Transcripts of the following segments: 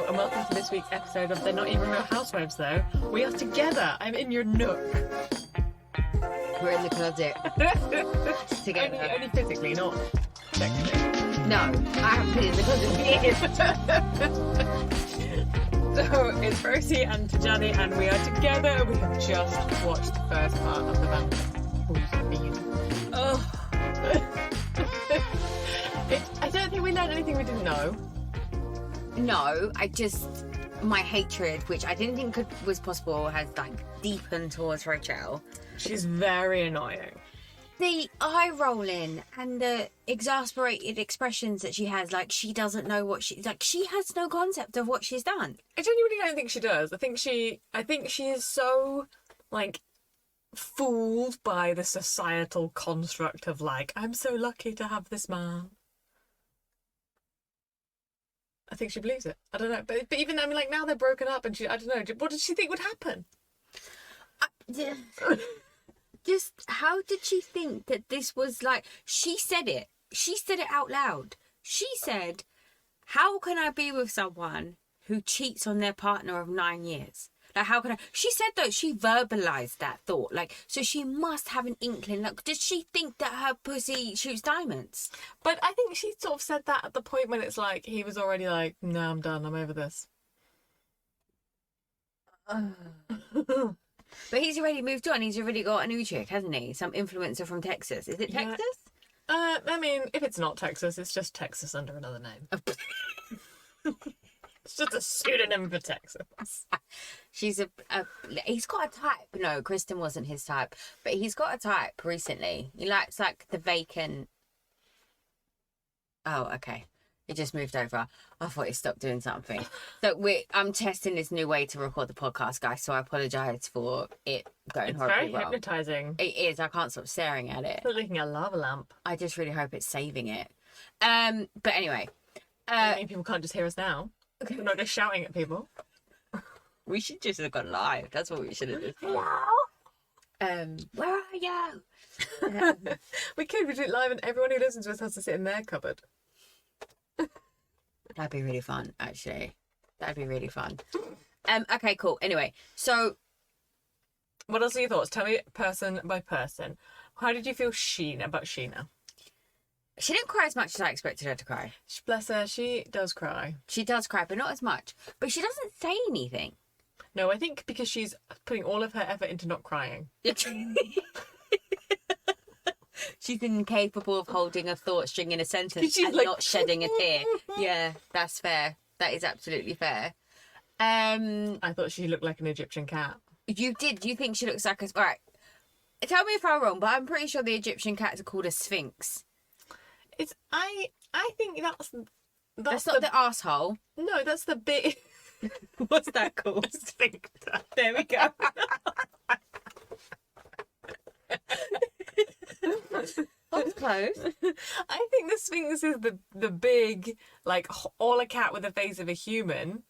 and welcome to this week's episode of They're Not Even Real Housewives, though. We are together. I'm in your nook. We're in the closet together. Only physically, not technically. No, I haven't been in the closet. So it's Rosie and Tijani, and we are together. We have just watched the first part of the VanderPump Reunion. Oh. I don't think we learned anything we didn't know. No, my hatred, which I didn't think was possible, has deepened towards Roachel. She's very annoying. The eye rolling and the exasperated expressions that she has, she doesn't know what she has no concept of what she's done. I genuinely don't think she does. I think she is so fooled by the societal construct of I'm so lucky to have this man. I think she believes it. I don't know, but even now they're broken up, and I don't know. What did she think would happen? Just how did she think that this was she said it. She said it out loud. She said, how can I be with someone who cheats on their partner of 9 years? How can I? She said though, she verbalized that thought. So she must have an inkling. Did she think that her pussy shoots diamonds? But I think she sort of said that at the point when it's he was already no, I'm done. I'm over this. But he's already moved on. He's already got a new chick, hasn't he? Some influencer from Texas. Is it Texas? Yeah. If it's not Texas, it's just Texas under another name. It's just a pseudonym for Texas. He's got a type. No, Kristen wasn't his type. But he's got a type recently. He likes the vacant... Oh, okay. It just moved over. I thought he stopped doing something. So I'm testing this new way to record the podcast, guys. So I apologise for it going horribly well. It's very hypnotising. It is. I can't stop staring at it. It's like a lava lamp. I just really hope it's saving it. But anyway. People can't just hear us now. We're not just shouting at people. We should just have gone live. That's what we should have done. Hello? Where are you? We could do it live, and everyone who listens to us has to sit in their cupboard. That'd be really fun, actually. That'd be really fun. Okay, cool. Anyway, so what else are your thoughts? Tell me person by person. How did you feel about Sheena? She didn't cry as much as I expected her to cry. Bless her, she does cry. She does cry, but not as much. But she doesn't say anything. No, I think because she's putting all of her effort into not crying. She's incapable of holding a thought string in a sentence and not shedding a tear. Yeah, that's fair. That is absolutely fair. I thought she looked like an Egyptian cat. You did? You think she looks like a... All right. Tell me if I'm wrong, but I'm pretty sure the Egyptian cats are called a sphinx. I think that's not the arsehole. No, that's the bit. What's that called? Sphincter. There we go. That was close. I think the sphinx is the big, all a cat with the face of a human.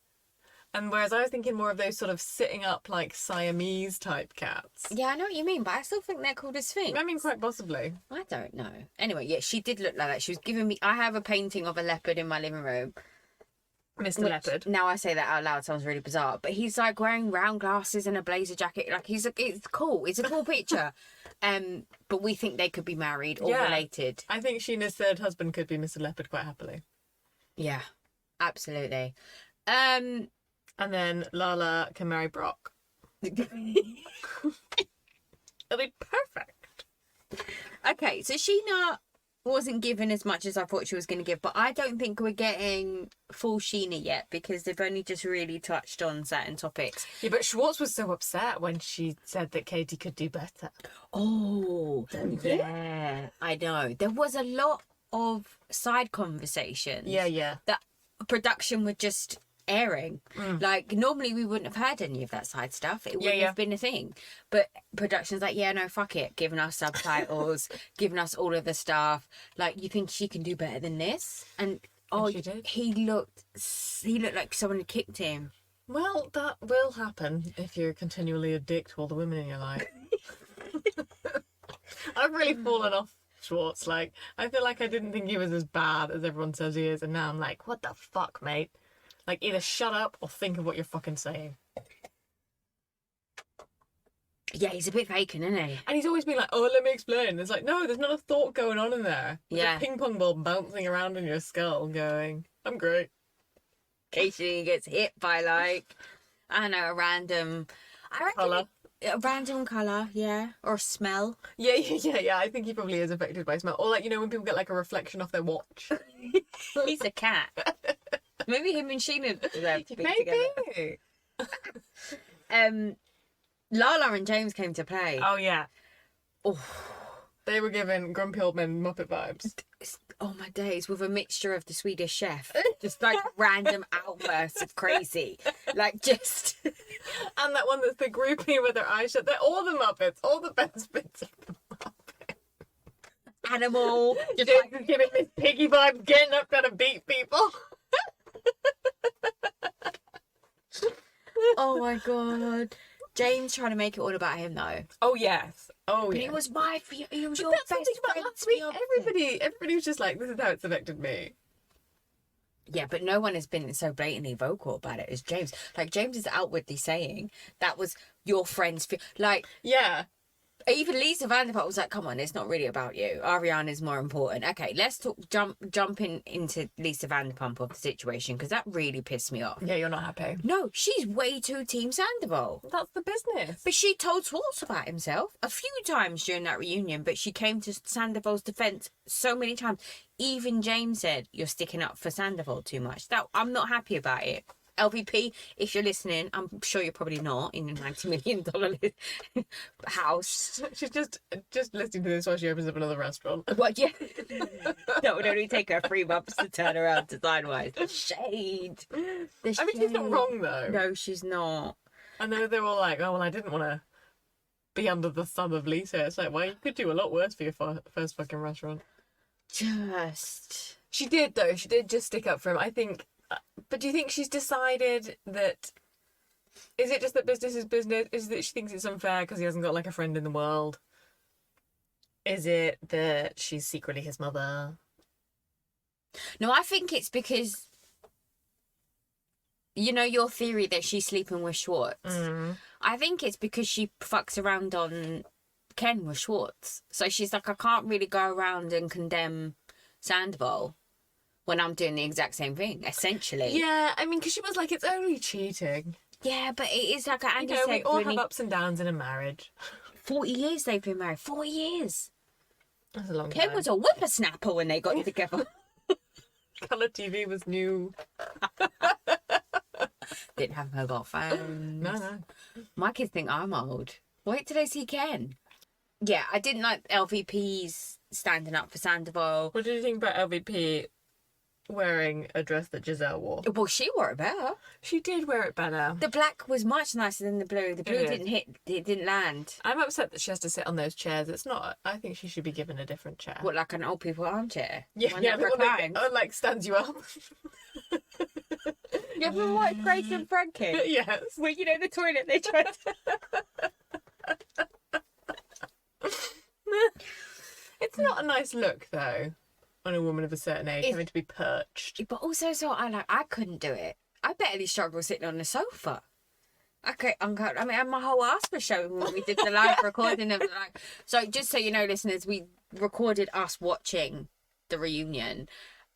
And whereas I was thinking more of those sort of sitting up Siamese type cats. Yeah, I know what you mean, but I still think they're called a sphinx. Quite possibly. I don't know. Anyway, yeah, she did look like that. She was giving me... I have a painting of a leopard in my living room. Mr. Leopard. Now I say that out loud, sounds really bizarre. But he's wearing round glasses and a blazer jacket. It's cool. It's a cool picture. But we think they could be married or related. I think Sheena's third husband could be Mr. Leopard quite happily. Yeah, absolutely. And then Lala can marry Brock. It'll be perfect. Okay, so Sheena wasn't given as much as I thought she was going to give, but I don't think we're getting full Sheena yet because they've only just really touched on certain topics. Yeah, but Schwartz was so upset when she said that Katie could do better. Oh, yeah, I know. There was a lot of side conversations. Yeah. That production were just airing. Normally we wouldn't have heard any of that side stuff. It wouldn't have been a thing, but production's no, fuck it, giving us subtitles, giving us all of the stuff. You think she can do better than this? And she did. he looked like someone had kicked him. Well, that will happen if you're continually a dick to all the women in your life. I've really fallen off Schwartz. I feel like I didn't think he was as bad as everyone says he is, and now I'm what the fuck, mate? Like, either shut up or think of what you're fucking saying. Yeah, he's a bit vacant, isn't he? And he's always been like, oh, let me explain. It's like, no, there's not a thought going on in there. There's Yeah. a ping pong ball bouncing around in your skull going, I'm great. In case he gets hit by, like, I don't know, a random... Colour. A random colour, yeah. Or a smell. Yeah. I think he probably is affected by smell. Or, like, you know, when people get, like, a reflection off their watch. He's a cat. Maybe him and Sheena deserve to be Maybe. together. Lala and James came to play. Oh, yeah. Oh. They were giving grumpy old men Muppet vibes. Oh my days, with a mixture of the Swedish Chef. Just like random outbursts of crazy. Like just... And that one that's the groupie with their eyes shut. They're all the Muppets. All the best bits of the Muppet. Animal. Just like giving Miss Piggy vibes, getting up trying to beat people. Oh my god. James trying to make it all about him though. Oh, yes. Oh, But yeah. he was he was your That's best something about friend. last week. Everybody was just like, this is how it's affected me. Yeah, but no one has been so blatantly vocal about it as James. Like, James is outwardly saying that was your friend's... Like, Yeah. even Lisa VanderPump was like, come on, it's not really about you. Ariana's more important. Okay, let's jump into Lisa VanderPump of the situation, because that really pissed me off. Yeah, you're not happy. No, she's way too Team Sandoval. That's the business. But she told Swartz about himself a few times during that reunion, but she came to Sandoval's defence so many times. Even James said, you're sticking up for Sandoval too much. I'm not happy about it. LVP, if you're listening, I'm sure you're probably not in a $90 million house. She's just listening to this while she opens up another restaurant. What? Yeah. That would only take her 3 months to turn around design-wise. The shade. I mean, she's not wrong, though. No, she's not. I know they're all like, oh, well, I didn't want to be under the thumb of Lisa. It's like, well, you could do a lot worse for your first fucking restaurant. She did, though. She did just stick up for him. I think... But do you think she's decided that... Is it just that business is business? Is it that she thinks it's unfair because he hasn't got, like, a friend in the world? Is it that she's secretly his mother? No, I think it's because... You know your theory that she's sleeping with Schwartz? Mm. I think it's because she fucks around on Ken with Schwartz. So she's like, I can't really go around and condemn Sandoval when I'm doing the exact same thing, essentially. Yeah, I mean, because she was like, it's only cheating. Yeah, but it is like Andy You know, said, we all really, have ups and downs in a marriage. 40 years they've been married. 40 years. That's a long Ken time. was a whippersnapper when they got together. Colour TV was new. Didn't have mobile phones. No. My kids think I'm old. Wait till they see Ken. Yeah, I didn't like LVP's standing up for Sandoval. What did you think about LVP wearing a dress that Giselle wore? Well, she wore it better. She did wear it better. The black was much nicer than the blue. The blue It is. didn't hit. It didn't land. I'm upset that she has to sit on those chairs. It's not... I think she should be given a different chair. What, like an old people armchair? Yeah, One yeah, that the one that reclines? like stands you up. You ever watched Grace and Frankie? Yes. Where, you know, the toilet they tried to... It's not a nice look, though, on a woman of a certain age, having to be perched. But also, so I couldn't do it. I barely struggle sitting on the sofa. Okay, I mean, my whole ass was showing when we did the live recording of like. So just so you know, listeners, we recorded us watching the reunion.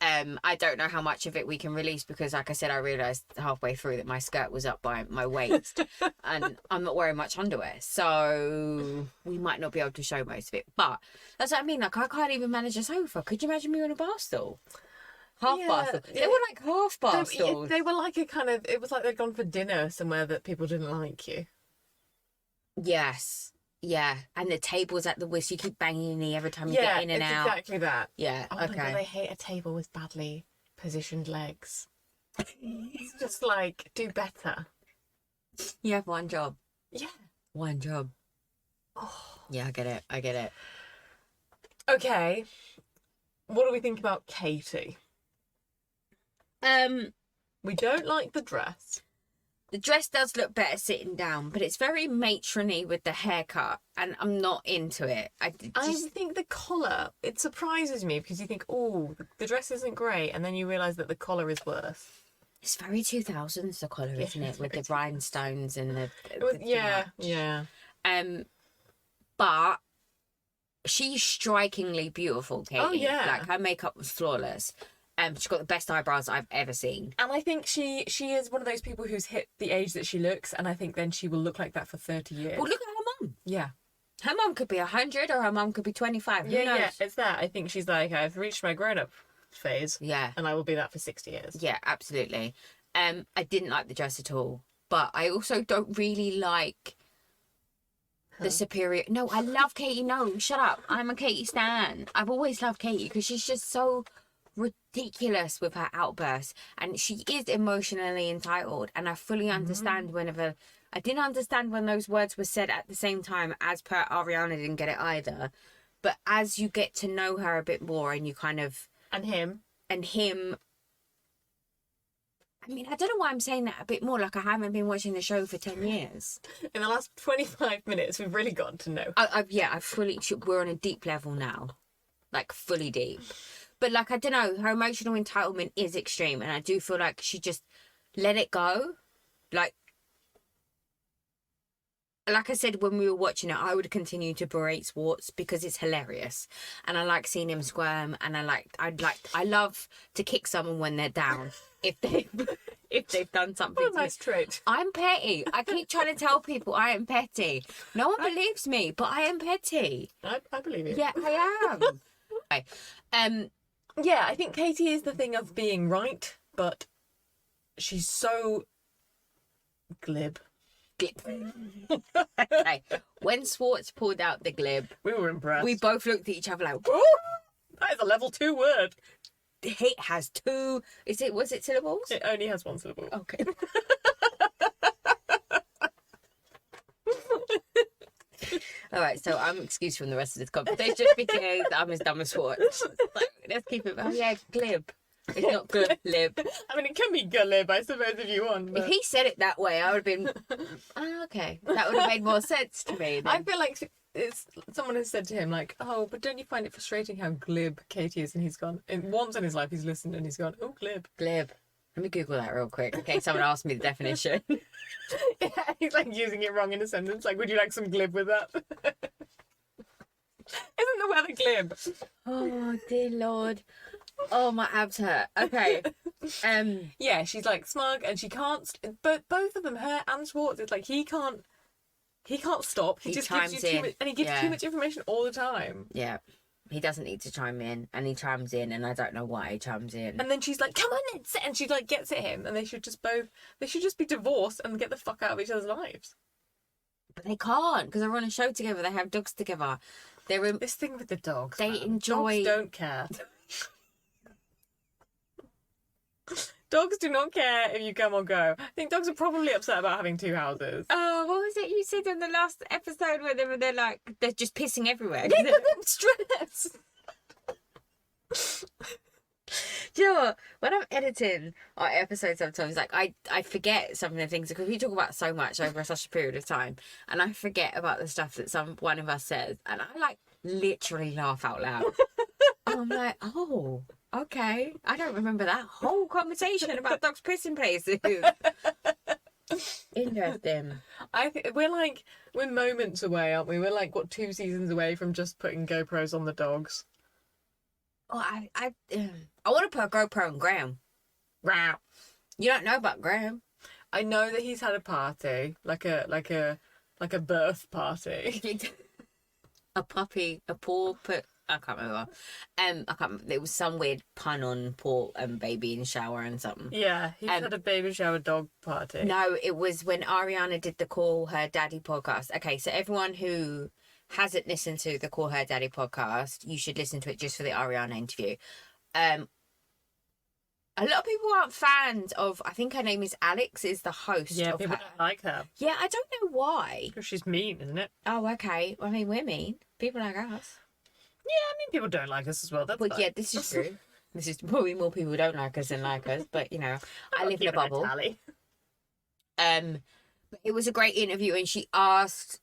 I don't know how much of it we can release because, like I said, I realised halfway through that my skirt was up by my waist, and I'm not wearing much underwear, so we might not be able to show most of it. But that's what I mean. Like, I can't even manage a sofa. Could you imagine me on a bar stool? Half bar stool. They were like half bar stools. They were like a kind of... It was like they'd gone for dinner somewhere that people didn't like you. Yes. Yeah. And the tables at the whisk, you keep banging your knee every time you get in and out. Exactly that. Yeah. Oh my Okay. God, I hate a table with badly positioned legs. It's just like, do better. You have one job. Yeah. One job. Oh. Yeah, I get it. I get it. Okay. What do we think about Katie? We don't like the dress. The dress does look better sitting down, but it's very matrony with the haircut, and I'm not into it. I think the collar, it surprises me because you think, oh, the dress isn't great, and then you realise that the collar is worse. It's very 2000s, the collar, isn't it? With the rhinestones and the yeah, yeah. But she's strikingly beautiful, Katie. Oh, yeah. Like, her makeup was flawless. She's got the best eyebrows I've ever seen. And I think she is one of those people who's hit the age that she looks, and I think then she will look like that for 30 years. Well, look at her mum. Yeah. Her mum could be 100 or her mum could be 25. Who knows? Yeah, it's that. I think she's like, I've reached my grown-up phase. Yeah. And I will be that for 60 years. Yeah, absolutely. I didn't like the dress at all. But I also don't really like the superior... No, I love Katie. No, shut up. I'm a Katie stan. I've always loved Katie because she's just so ridiculous with her outbursts. And she is emotionally entitled. And I fully understand whenever... I didn't understand when those words were said at the same time, as per Ariana didn't get it either. But as you get to know her a bit more and you kind of... And him. I mean, I don't know why I'm saying that a bit more. Like, I haven't been watching the show for 10 years. In the last 25 minutes, we've really gotten to know. We're on a deep level now. Like, fully deep. But, like, I don't know. Her emotional entitlement is extreme. And I do feel like she just let it go. Like I said, when we were watching it, I would continue to berate Swartz because it's hilarious. And I like seeing him squirm. And I love to kick someone when they're down. If they've done something. What a nice trait. I'm petty. I keep trying to tell people I am petty. No one believes me, but I am petty. I believe it. Yeah, I am. Okay. Yeah, I think Katie is the thing of being right, but she's so glib. Okay. When Swartz pulled out the glib, We were impressed. we both looked at each other like, Ooh, that is a level 2 word. it has two. Was it syllables? It only has one syllable. Okay. All right, so I'm excused from the rest of this conversation just because I'm as dumb as Swartz. So let's keep it. Oh yeah, glib. It's not glib. I mean, it can be glib, I suppose, if you want. But... If he said it that way, I would have been, oh, okay. That would have made more sense to me. Then. I feel like someone has said to him, like, oh, but don't you find it frustrating how glib Katie is? And he's gone, once in his life, he's listened and he's gone, oh, glib. Glib. Let me Google that real quick. Okay, someone asked me the definition. Yeah, he's like using it wrong in a sentence. Like, would you like some glib with that? Isn't the weather glib? Oh, dear Lord. Oh, my abs hurt. Okay. Yeah, she's like smug and she can't. But both of them, her and Swartz, it's like he can't stop. He just gives you too much, and he gives too much information all the time. Yeah. He doesn't need to chime in, and he chimes in, and I don't know why he chimes in. And then she's like, "Come on, then," and she like gets at him, and they should just be divorced and get the fuck out of each other's lives. But they can't because they're on a show together. They have dogs together. They're in this thing with the dogs. They enjoy. Dogs don't care. Dogs do not care if you come or go. I think dogs are probably upset about having two houses. Oh, what was it you said in the last episode where they're like, they're just pissing everywhere? Yeah, but then stress. Do you know what? When I'm editing our episodes sometimes, like, I forget some of the things because we talk about so much over such a period of time, and I forget about the stuff that one of us says, and I, like, literally laugh out loud. I'm like, oh... Okay, I don't remember that whole conversation about dogs pissing places. Interesting. I think we're moments away, aren't we? We're like 2 seasons away from just putting GoPros on the dogs. Oh, I want to put a GoPro on Graham. Wow. You don't know about Graham? I know that he's had a party, like a birth party. A puppy, a paw put. I can't remember. There was some weird pun on paw and baby in the shower and something. Yeah, he had a baby shower dog party. No, it was when Ariana did the Call Her Daddy podcast. Okay, so everyone who hasn't listened to the Call Her Daddy podcast, you should listen to it just for the Ariana interview. A lot of people aren't fans of, I think her name is Alex, is the host. Yeah, of people her. don't like her. Yeah, I don't know why. Because she's mean, isn't it? Oh, okay. I mean, we're mean. People like us. Yeah, I mean, people don't like us as well. That's fine. Yeah, this is true. This is probably more people don't like us than like us, but, you know, I live in a bubble. But it was a great interview, and she asked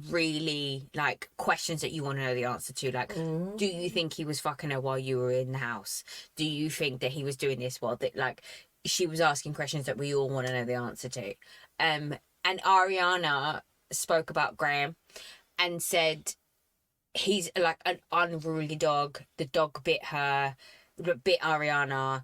really, like, questions that you want to know the answer to. Like, do you think he was fucking her while you were in the house? Do you think that he was doing this while that, like, she was asking questions that we all want to know the answer to. And Ariana spoke about Graham and said he's like an unruly dog. The dog bit her, bit Ariana.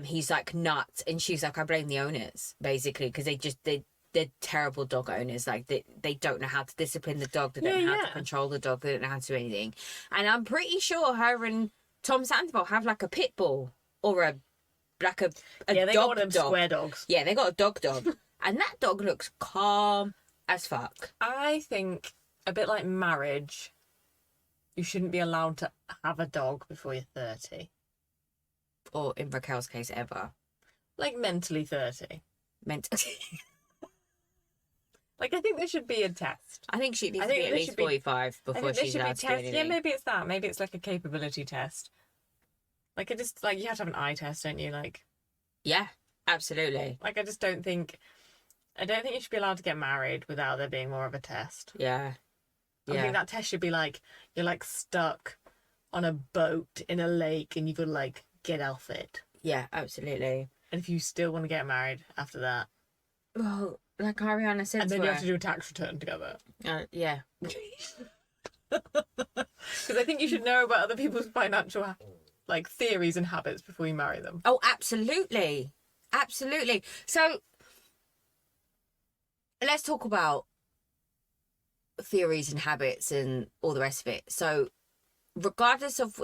He's like nuts, and she's like, I blame the owners basically, because they're terrible dog owners. Like they don't know how to discipline the dog. They don't know how to control the dog. They don't know how to do anything. And I'm pretty sure her and Tom Sandoval have like a pit bull or a they dog got one of them dog. square dogs. Yeah, they got a dog, and that dog looks calm as fuck. I think a bit like marriage, you shouldn't be allowed to have a dog before you're 30. Or in Raquel's case, ever. Like mentally 30. Mentally. Like, I think there should be a test. I think she needs to be at least 45 before she's allowed to do anything. Yeah, maybe it's that. Maybe it's like a capability test. Like, you have to have an eye test, don't you? Like, yeah, absolutely. Like, I don't think you should be allowed to get married without there being more of a test. Yeah. I think that test should be like, you're like stuck on a boat in a lake and you've got to like get off it. Yeah, absolutely. And if you still want to get married after that. Well, like Ariana said, and then you have to do a tax return together. Yeah. Because I think you should know about other people's financial like theories and habits before you marry them. Oh, absolutely. Absolutely. So let's talk about theories and habits and all the rest of it. So regardless of,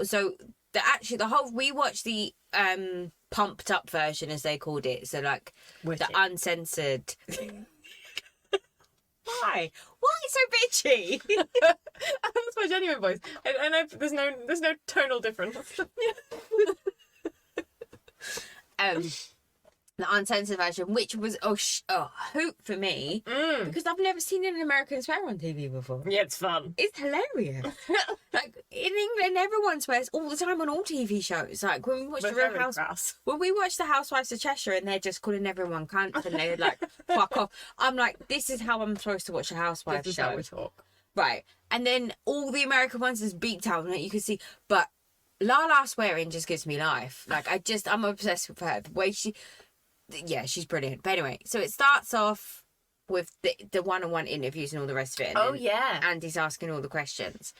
we watched the pumped up version, as they called it. So like Witty. The uncensored. Why so bitchy? That's my genuine voice. I know there's no tonal difference. The uncensored version, which was a hoot for me, because I've never seen an American swear on TV before. Yeah, it's fun. It's hilarious. Like in England, everyone swears all the time on all TV shows. Like when we watch when we watch the Housewives of Cheshire, and they're just calling everyone cunts, and they're like, "Fuck off." I'm like, this is how I'm supposed to watch a Housewives show. This is how we talk. Right, and then all the American ones is beat out, and you can see, but Lala swearing just gives me life. Like I'm obsessed with her. The way she's brilliant. But anyway, so it starts off with the one-on-one interviews and all the rest of it. And Andy's asking all the questions.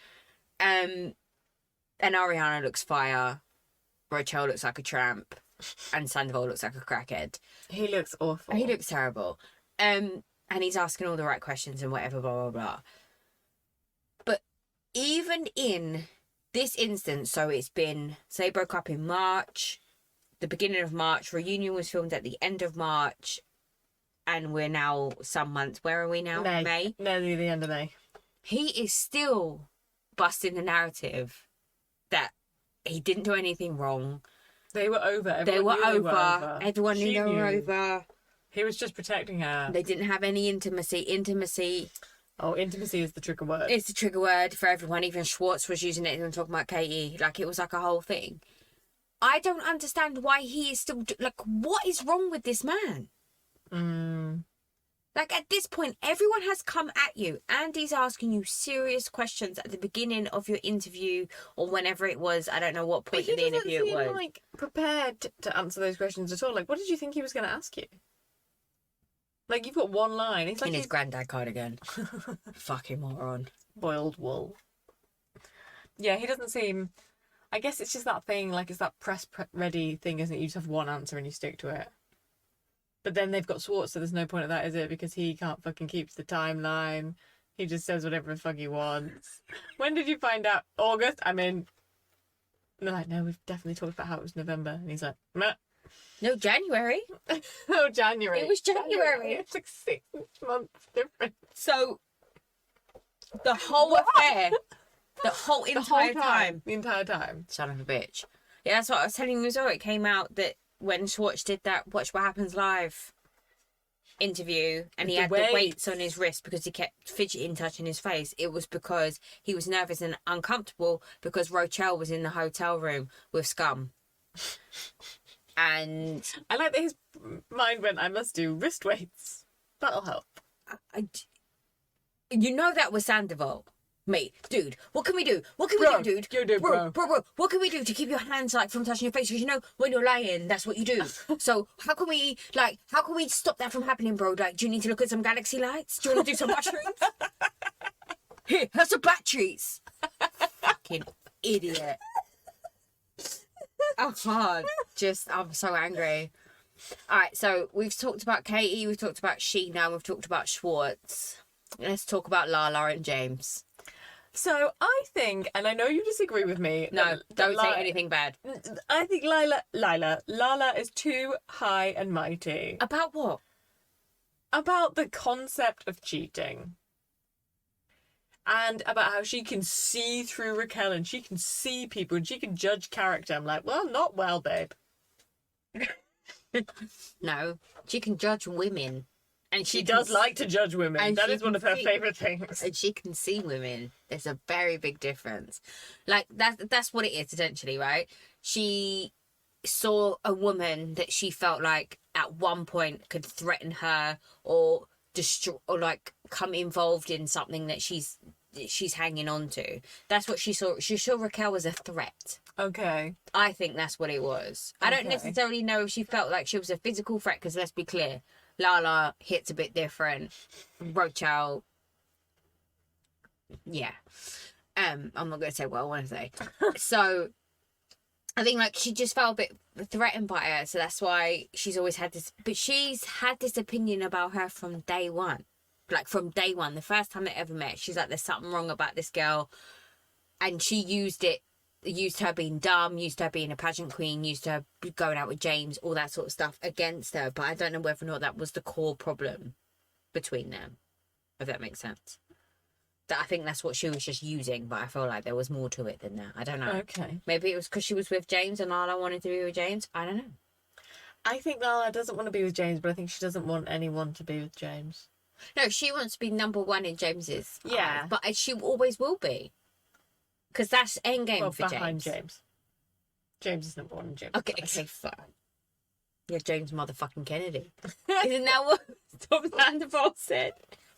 And Ariana looks fire. Roachel looks like a tramp. And Sandoval looks like a crackhead. He looks awful. He looks terrible. And he's asking all the right questions and whatever, blah, blah, blah. But even in this instance, so they broke up in March. The beginning of March. Reunion was filmed at the end of March, and we're now some months. Where are we now? May. Nearly the end of May. He is still busting the narrative that he didn't do anything wrong. They were over. They were over. Everyone knew they were over. He was just protecting her. They didn't have any intimacy. Oh, intimacy is the trigger word. It's the trigger word for everyone. Even Schwartz was using it and talking about Katie. Like, it was like a whole thing. I don't understand why he is still... Like, what is wrong with this man? Like, at this point, everyone has come at you. Andy's asking you serious questions at the beginning of your interview or whenever it was. I don't know what point in the interview it was. He doesn't seem, like, prepared to answer those questions at all. Like, what did you think he was going to ask you? Like, you've got one line. It's like in his granddad cardigan. Fucking moron. Boiled wool. Yeah, he doesn't seem... I guess it's just that thing, like, it's that press-ready thing, isn't it? You just have one answer and you stick to it. But then they've got Schwartz, so there's no point of that, is it? Because he can't fucking keep the timeline. He just says whatever the fuck he wants. When did you find out? August? I'm in. And they're like, no, we've definitely talked about how it was November. And he's like, meh. No, January. Oh, January. It was January. It's like 6 months difference. So, the whole affair, the whole entire time. The entire time. Son of a bitch. Yeah, that's what I was telling you as well. It came out that when Schwartz did that Watch What Happens Live interview and he had the weights on his wrist because he kept fidgeting, touching his face, it was because he was nervous and uncomfortable because Roachel was in the hotel room with scum. And I like that his mind went, I must do wrist weights. That'll help. You know that was Sandoval. Mate, dude, what can we do? What can we do, dude? You do, bro. Bro, what can we do to keep your hands, like, from touching your face? Because, you know, when you're lying, that's what you do. So how can we stop that from happening, bro? Like, do you need to look at some galaxy lights? Do you want to do some mushrooms? Here, have some batteries. Fucking idiot. Oh, God. I'm so angry. All right, so we've talked about Katie, we've talked about Sheena, we've talked about Schwartz. Let's talk about Lala and James. So I think, and I know you disagree with me. No, don't say anything bad. I think Lala is too high and mighty. About what? About the concept of cheating. And about how she can see through Raquel and she can see people and she can judge character. I'm like, well, not well, babe. No, she can judge women. And she does like to judge women. And that is one of her favourite things. And she can see women. There's a very big difference. Like, that's what it is, essentially, right? She saw a woman that she felt like at one point could threaten her or destroy, or like come involved in something that she's hanging on to. That's what she saw. She saw Raquel as a threat. Okay. I think that's what it was. Okay. I don't necessarily know if she felt like she was a physical threat, because let's be clear, Lala hits a bit different. Roachel, yeah. I'm not going to say what I want to say. So I think like she just felt a bit threatened by her, so that's why she's always had this. But she's had this opinion about her from day one. Like from day one, the first time they ever met, she's like, there's something wrong about this girl. And she used her being dumb, used her being a pageant queen, used her going out with James, all that sort of stuff against her. But I don't know whether or not that was the core problem between them, if that makes sense. That I think that's what she was just using, but I feel like there was more to it than that. I don't know. Okay. Maybe it was because she was with James and Lala wanted to be with James. I don't know. I think Lala doesn't want to be with James, but I think she doesn't want anyone to be with James. No, she wants to be number one in James's yeah eyes, but she always will be. Because that's endgame for behind James. James is number one in James. Okay, fine. Yeah, James motherfucking Kennedy. Isn't that what Tom Scandoval said?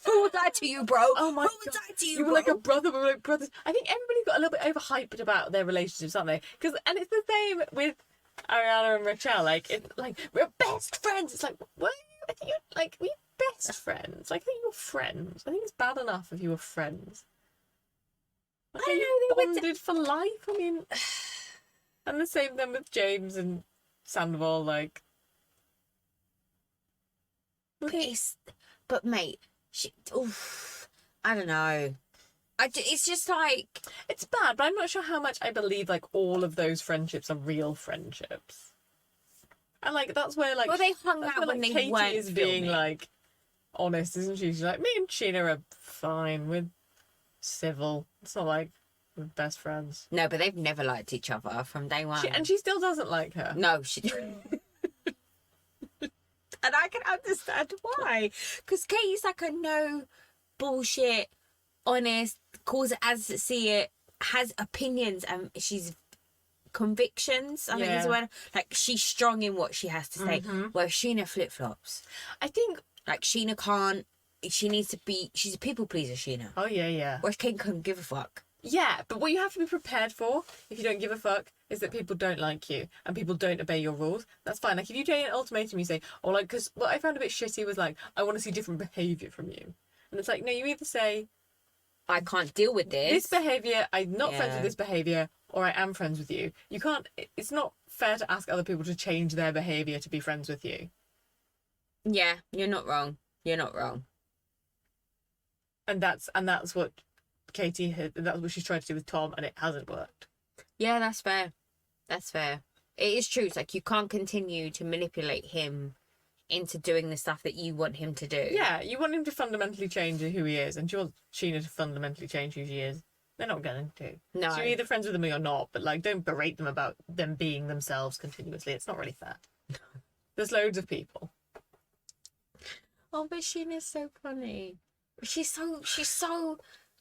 Who would die to you, bro? Oh my God. Who would die to you, bro? You were like a brother, we were like brothers. I think everybody got a little bit overhyped about their relationships, aren't they? And it's the same with Ariana and Roachel. Like, we're best friends. It's like, what are you? I think you're like, we're best friends. Like, I think you're friends. I think it's bad enough if you were friends. Like, I know they bonded for life. I mean, and the same then with James and Sandoval. Like, but mate, I don't know. It's just like, it's bad, but I'm not sure how much I believe like all of those friendships are real friendships. And like that's where like, well, they hung out when they Katie weren't is filming. being like honest, isn't she? She's like, me and Sheena are fine. We're civil. It's not like we're best friends. No, but they've never liked each other from day one. And she still doesn't like her. No, she. And I can understand why. Because Katie's like a no bullshit, honest, calls it as to see it, has opinions, and she's convictions. I think is when like she's strong in what she has to say. Where Sheena flip flops. I think like Sheena can't. She needs to be. She's a people pleaser, Sheena. Oh yeah. Whereas Kate couldn't give a fuck. Yeah, but what you have to be prepared for, if you don't give a fuck, is that people don't like you and people don't obey your rules. That's fine. Like, if you take an ultimatum, you say, or like, because what I found a bit shitty was like, I want to see different behaviour from you. And it's like, no, you either say, I can't deal with this. This behaviour, I'm not friends with this behaviour, or I am friends with you. You can't, it's not fair to ask other people to change their behaviour to be friends with you. Yeah, you're not wrong. You're not wrong. And that's what Katie had, that's what she's tried to do with Tom, and it hasn't worked. Yeah, that's fair. That's fair. It is true. It's like you can't continue to manipulate him into doing the stuff that you want him to do. Yeah, you want him to fundamentally change who he is, and you want Sheena to fundamentally change who she is. They're not going to. No. So you're either friends with them or you're not, but like, don't berate them about them being themselves continuously. It's not really fair. There's loads of people. Oh, but Sheena's so funny. She's so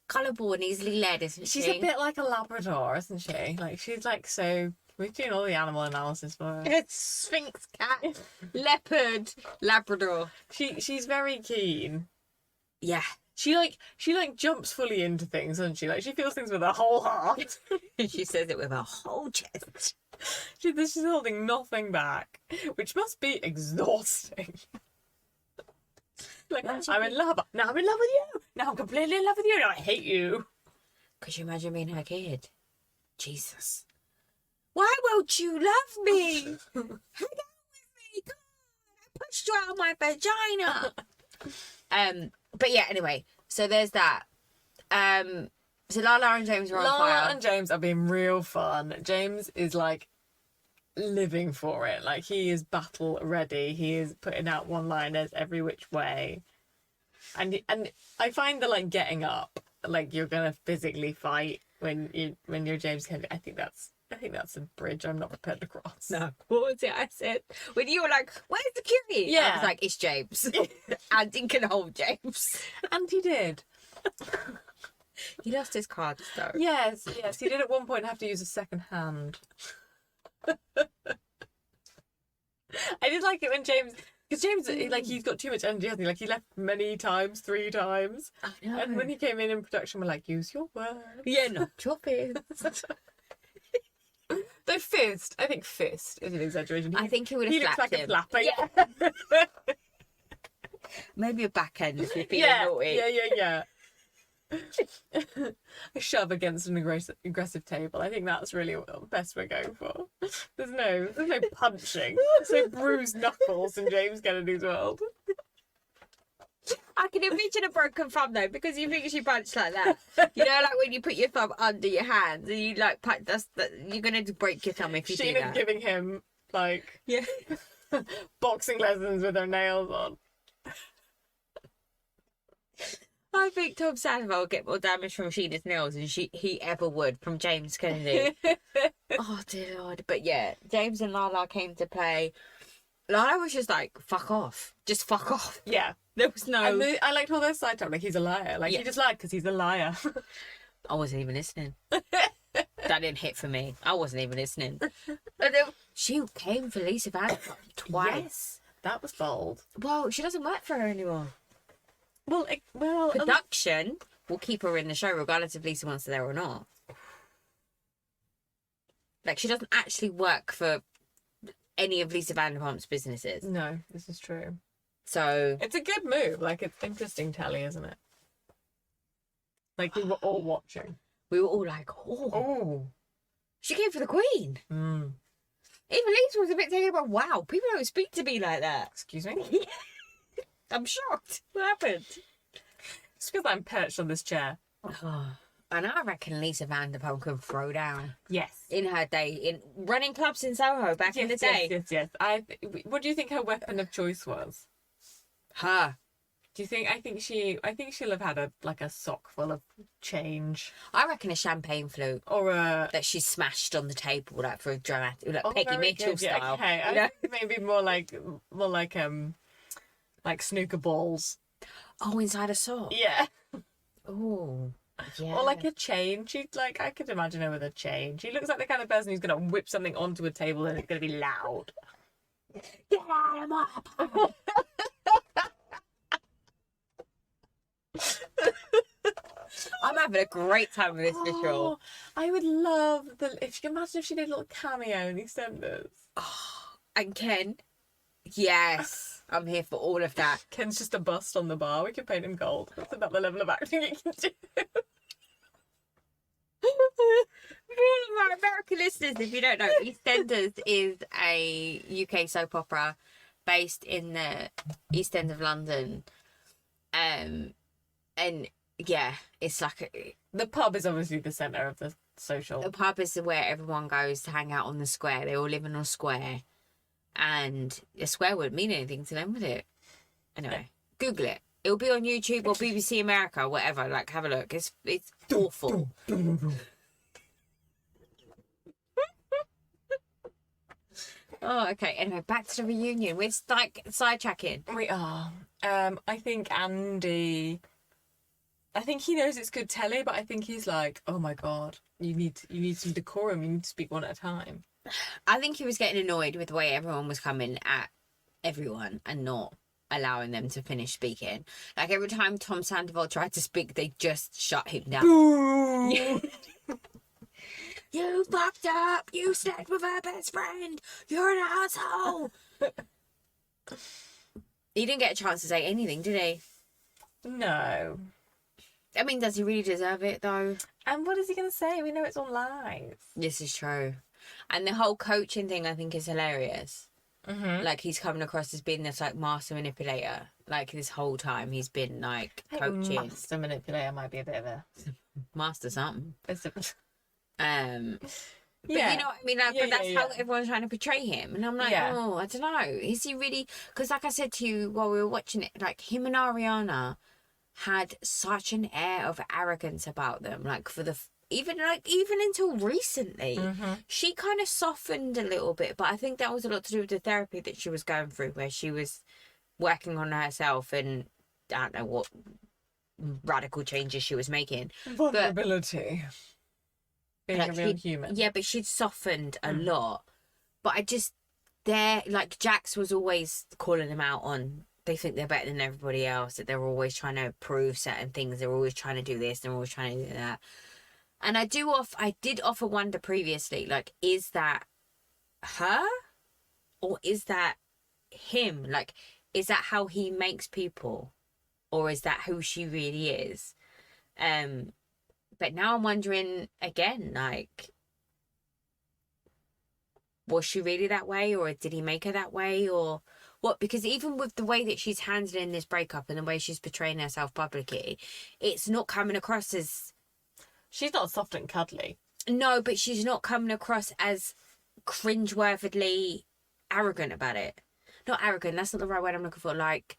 gullible and easily led, isn't she? She's a bit like a Labrador, isn't she? Like, she's like so... We're doing all the animal analysis for her. It's Sphinx cat, leopard, Labrador. She's very keen. Yeah, She jumps fully into things, doesn't she? Like she feels things with her whole heart. She says it with her whole chest. She's holding nothing back, which must be exhausting. Like, I'm in love. Now I'm in love with you. Now I'm completely in love with you. Now I hate you. Could you imagine being her kid? Jesus. Why won't you love me? Hang out with me. Come on. I pushed you out of my vagina. But yeah, anyway. So there's that. So Lala and James are on fire. Lala and James are being real fun. James is like living for it. Like he is battle ready. He is putting out one-liners every which way. And I find that like getting up, like you're gonna physically fight when you're James Kennedy. I think that's a bridge I'm not prepared to cross. No. What was it I said? When you were like, where's the cutie? Yeah. I was like, it's James. Andy can hold James. And he did. He lost his cards though. Yes. He did at one point have to use a second hand. I did like it when James, because James, like, he's got too much energy, hasn't he? Like, he left many times, 3 times. I know. And when he came in production, we're like, use your words. Yeah, not your fist. Though fist, I think fist is an exaggeration. I think he would have He looks slapped like him. a flapper. Yeah. Maybe a backhand if you're feeling naughty. Yeah. A shove against an aggressive table. I think that's really the best we're going for. There's no punching. There's no bruised knuckles in James Kennedy's world. I can envision a broken thumb though, because you think she punched like that. You know, like when you put your thumb under your hands and you like punch. You're gonna break your thumb if you do Sheena's that. giving him like Yeah. boxing lessons with her nails on. I think Tom Sandoval will get more damage from Sheena's nails than he ever would from James Kennedy. Oh dear Lord. But yeah, James and Lala came to play. Lala was just like, fuck off. Just fuck off. Yeah. There was no... And I liked all their side talk. Like, he's a liar. Like, Yeah. he just lied because he's a liar. I wasn't even listening. That didn't hit for me. I wasn't even listening. And then she came for Lisa VanderPump twice. Yes. That was bold. Well, she doesn't work for her anymore. Well, Production will keep her in the show regardless if Lisa wants her there or not. Like, she doesn't actually work for any of Lisa VanderPump's businesses. no, this is true. So... It's a good move. Like, it's interesting telly, isn't it? Like, we were all watching. we were all like, oh, Oh. she came for the Queen. Mm. Even Lisa was a bit taken about, wow, people don't speak to me like that. Excuse me? I'm shocked. What happened? It's because I'm perched on this chair. And I reckon Lisa VanderPump can throw down Yes. in her day, in running clubs in Soho back in the day. Yes. What do you think her weapon of choice was? Her. Do you think? I think she'll have had a sock full of change, I reckon a champagne flute or a that she smashed on the table, like for a dramatic, like oh, Peggy very Mitchell good, yeah, style. okay. You know? I think maybe more like snooker balls. Oh, inside a sock. Yeah. Oh, yeah. Or like a chain. She'd like I could imagine her with a chain. She looks like the kind of person who's gonna whip something onto a table and it's gonna be loud. Get out of my apartment. I'm having a great time with this visual. Oh, I would love if you can imagine if she did a little cameo in EastEnders. And Ken, yes, I'm here for all of that. Ken's just a bust on the bar. We can paint him gold. That's about the level of acting he can do. For all of our American listeners, if you don't know, EastEnders is a UK soap opera based in the East End of London. And yeah, it's like The pub is obviously the centre of the social. the pub is where everyone goes to hang out on the square. They all live on a square. And a square wouldn't mean anything to them, would it? Anyway, Google it. It'll be on YouTube or BBC America or whatever. Like, have a look. It's awful. Oh, okay. Anyway, back to the reunion. We're like sidetracking. We are. I think Andy. I think he knows it's good telly, but I think he's like, oh my god, you need some decorum. You need to speak one at a time. I think he was getting annoyed with the way everyone was coming at everyone and not allowing them to finish speaking. Like every time Tom Sandoval tried to speak, they just shut him down. Boo! You fucked up. You slept with her best friend. You're an asshole. He didn't get a chance to say anything, did he? No. I mean, does he really deserve it, though? And what is he going to say? We know it's all lies. This is true. And the whole coaching thing, I think, is hilarious. Mm-hmm. Like, he's coming across as being this, like, master manipulator. Like, this whole time he's been, like, coaching. Master manipulator might be a bit of a... Master something. It's a... But you know what I mean? Like, but that's how everyone's trying to portray him. And I'm like, oh, I don't know. Is he really... Because like I said to you while we were watching it, like, him and Ariana had such an air of arrogance about them. Like, for the... Even until recently, she kind of softened a little bit. But I think that was a lot to do with the therapy that she was going through, where she was working on herself and I don't know what radical changes she was making. Vulnerability. Being like, a real human. Yeah, but she'd softened a lot. But I just, like, Jax was always calling them out on, they think they're better than everybody else, that they're always trying to prove certain things, they're always trying to do this, they're always trying to do that. And I did offer wonder previously, like, is that her? Or is that him? Like, is that how he makes people? Or is that who she really is? But now I'm wondering again, like, was she really that way? Or did he make her that way? Or what? Because even with the way that she's handling this breakup and the way she's portraying herself publicly, it's not coming across as... She's not soft and cuddly. No, but she's not coming across as cringeworthily arrogant about it. Not arrogant, that's not the right word I'm looking for. Like...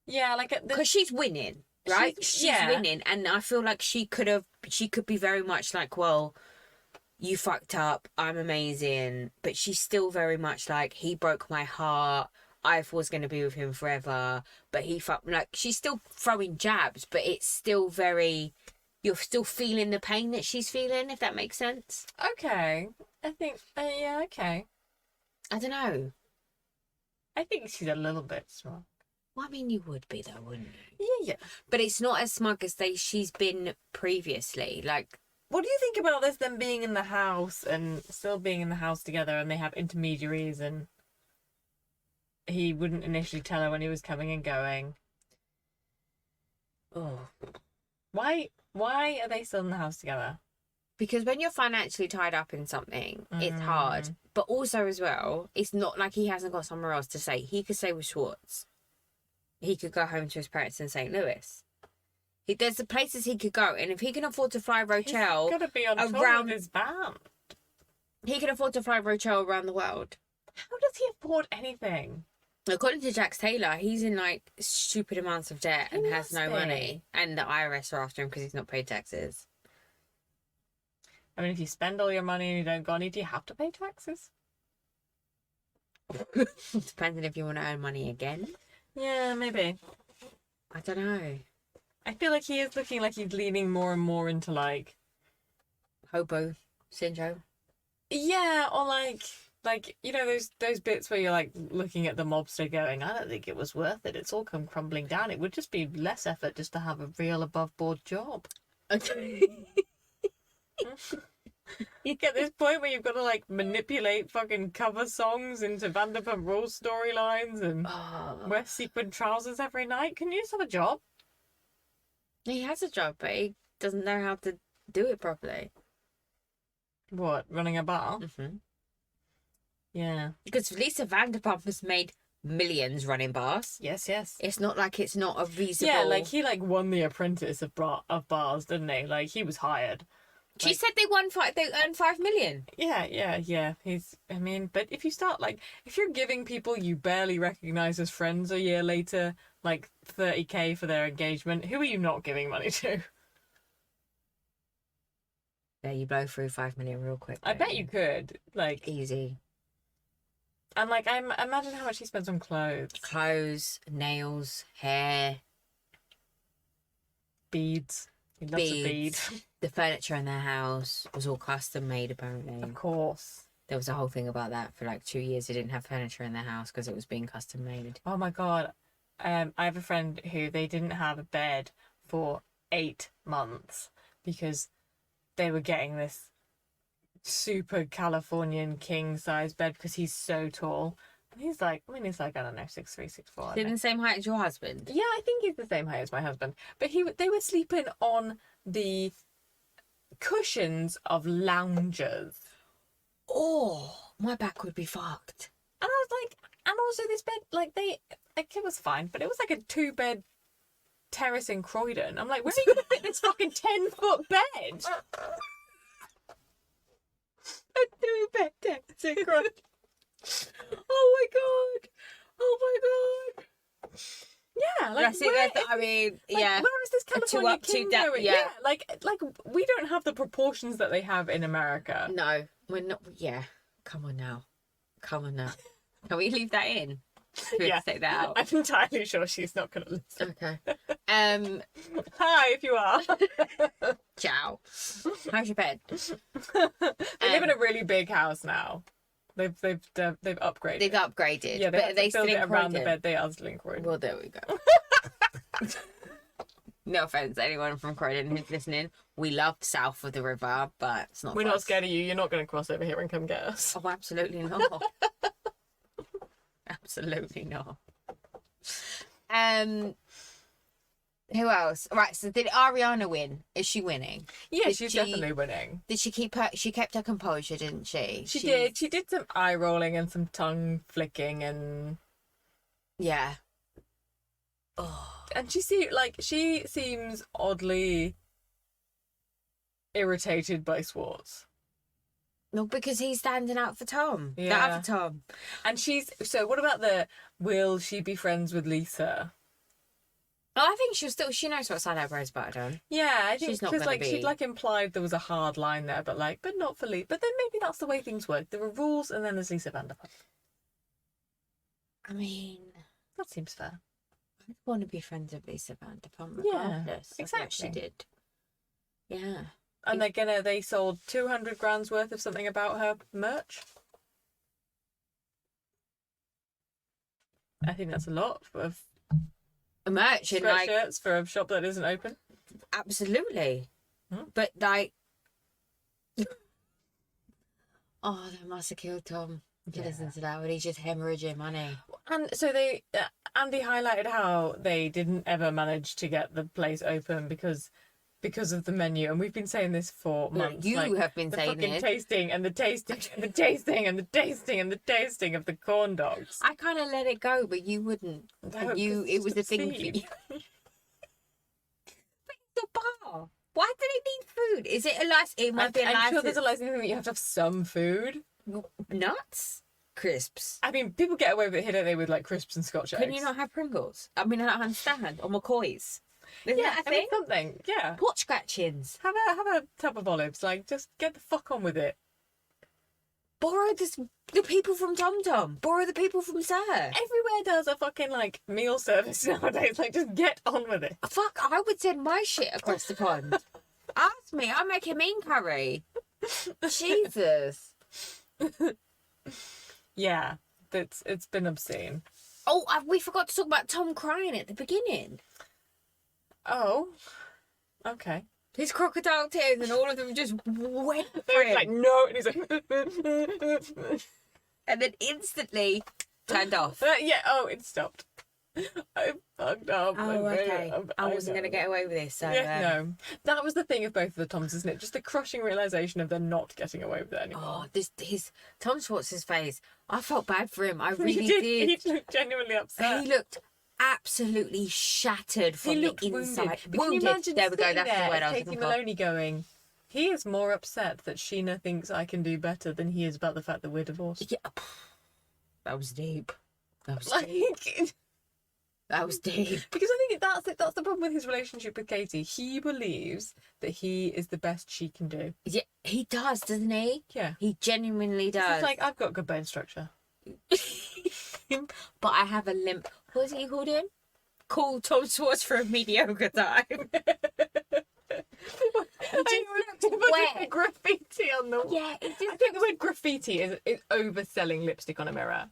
Yeah, like... Because she's winning, right? She's winning. And I feel like she could be very much like, well, you fucked up, I'm amazing. But she's still very much like, he broke my heart, I was going to be with him forever, but he fucked... Like, she's still throwing jabs, but it's still very... You're still feeling the pain that she's feeling, if that makes sense. Okay. I think... yeah, okay. I don't know. I think she's a little bit smug. Well, I mean, you would be, though, wouldn't you? Yeah. But it's not as smug as she's been previously. Like... What do you think about this, them being in the house and still being in the house together, and they have intermediaries, and he wouldn't initially tell her when he was coming and going? Oh. Why are they still in the house together? Because when you're financially tied up in something, it's hard. But also, as well, it's not like he hasn't got somewhere else to stay. He could stay with Schwartz. He could go home to his parents in St. Louis. There's the places he could go. And if he can afford to fly Roachel... He's got to be on tour with his band. He can afford to fly Roachel around the world. How does he afford anything? According to Jax Taylor, he's in, like, stupid amounts of debt and has no money. And the IRS are after him because he's not paid taxes. I mean, if you spend all your money and you don't got any, do you have to pay taxes? Depending if you want to earn money again. Yeah, maybe. I don't know. I feel like he is looking like he's leaning more and more into, like... Hobo syndrome. Yeah, or like you know those bits where you're like looking at the mobster going, I don't think it was worth it. It's all come crumbling down. It would just be less effort just to have a real above board job. Okay. You get this point where you've got to like manipulate fucking cover songs into VanderPump Rules storylines and wear sequin trousers every night. Can you just have a job? He has a job, but he doesn't know how to do it properly. What, running a bar? Mm-hmm. Yeah. Because Lisa Vanderpump has made millions running bars. Yes. It's not like it's not a reasonable... Yeah, like he like won the apprentice of bars, didn't he? Like he was hired. She said they earned 5 million. Yeah. I mean, but if you start like, if you're giving people you barely recognise as friends a year later, like 30k for their engagement, who are you not giving money to? Yeah, you blow through 5 million real quick. I bet you could. Like easy. And like, I imagine how much he spends on clothes. Clothes, nails, hair. Beads. He loves a bead. The furniture in their house was all custom made, apparently. Of course. There was a whole thing about that for like 2 years. They didn't have furniture in their house because it was being custom made. Oh my God. I have a friend who they didn't have a bed for 8 months because they were getting this super Californian king size bed because he's so tall. And he's like, I don't know, 6'3", 6'4". They're the same height as your husband. Yeah, I think he's the same height as my husband. But they were sleeping on the cushions of loungers. Oh, my back would be fucked. And I was like, and also this bed, like it was fine, but it was like a 2-bed terrace in Croydon. I'm like, where are you gonna fit this fucking 10-foot bed? A 2-bed terrace in Croydon. Oh my God. Yeah, like That's it. I mean, yeah. Where is this California up, king down, going? yeah. Yeah, like we don't have the proportions that they have in America. No, we're not. Yeah. Come on now. Can we leave that in? Yeah, Take that out. I'm entirely sure she's not going to listen. Okay. Hi, if you are. Ciao. How's your bed? They live in a really big house now. They've upgraded. They've upgraded. Yeah, but have are they to build still it in around the Croydon? bed. They are still in Croydon. Well, there we go. No offense to anyone from Croydon who's listening. We love south of the river, but it's not. We're for not us. scared of you. You're not going to cross over here and come get us. Oh, absolutely not. Absolutely not. Who else? Right. So did Ariana win? Is she winning? Yeah, Did she's she- definitely winning. Did she keep her? She kept her composure, didn't she? She did. She did some eye rolling and some tongue flicking and Yeah. Oh. and she seems oddly irritated by Swartz. No, because he's standing out for Tom. Yeah. The other Tom. And what about will she be friends with Lisa? Oh, I think she knows what side eyebrows butter done. Yeah, I think She's not because gonna be- she'd implied there was a hard line there, but not for Lisa. But then maybe that's the way things work. There are rules, and then there's Lisa VanderPump. I mean, That seems fair. I want to be friends with Lisa VanderPump Yeah, regardless of what she exactly. did. Yeah. And they sold 200 grand's worth of something about her merch. I think that's a lot of A merch and sweatshirts for a shop that isn't open. absolutely. Hmm? But oh, that must have killed Tom. To listen to that, but he's just hemorrhaging money. And so Andy highlighted how they didn't ever manage to get the place open because of the menu, and we've been saying this for months. You have been the saying fucking this. tasting and the tasting and the tasting and the tasting and the tasting of the corn dogs. I kind of let it go, but you wouldn't. No, It was a thing for obscene. you. But it's a bar. Why do they need food? Is it a license? It might be a I'm license. sure there's a licensing that you have to have some food. Nuts, crisps. I mean, people get away with it here, don't they, with crisps and Scotch eggs? Can you not have Pringles? I mean, I don't understand. Or McCoys. Isn't Yeah, that a I mean, thing? something. Yeah. Pot scratchings. Have a tub of olives. Just get the fuck on with it. Borrow the people from Tom Tom. Borrow the people from Sir. Everywhere does a fucking meal service nowadays. Just get on with it. Fuck, I would send my shit across the pond. Ask me, I'll make a mean curry. Jesus. Yeah, it's been obscene. Oh, we forgot to talk about Tom crying at the beginning. Oh, okay. His crocodile tears and all of them just went for They're him. like, no, and he's like, And then instantly turned off. yeah. Oh, it stopped. I fucked up. Oh, okay. I wasn't going to get away with this. So, Yeah, no. That was the thing of both of the Toms, isn't it? Just the crushing realization of they're not getting away with it anymore. Oh, his Tom Schwartz's face. I felt bad for him. I really he did. He looked genuinely upset. He looked absolutely shattered from He looked the inside. wounded. But can you imagine There we go. sitting That's the there word I as was Katie looking for. Maloney going, he is more upset that Sheena thinks I can do better than he is about the fact that we're divorced. Yeah. That was deep. That was deep. That was deep. Because I think that's the problem with his relationship with Katie. He believes that he is the best she can do. Yeah, he does, doesn't he? Yeah. He genuinely does. It's I've got good bone structure. But I have a limp. What was he called him? Call Tom Schwartz for a mediocre time. just looked wet. Graffiti on the wall. Yeah, it I just think the word graffiti is overselling lipstick on a mirror.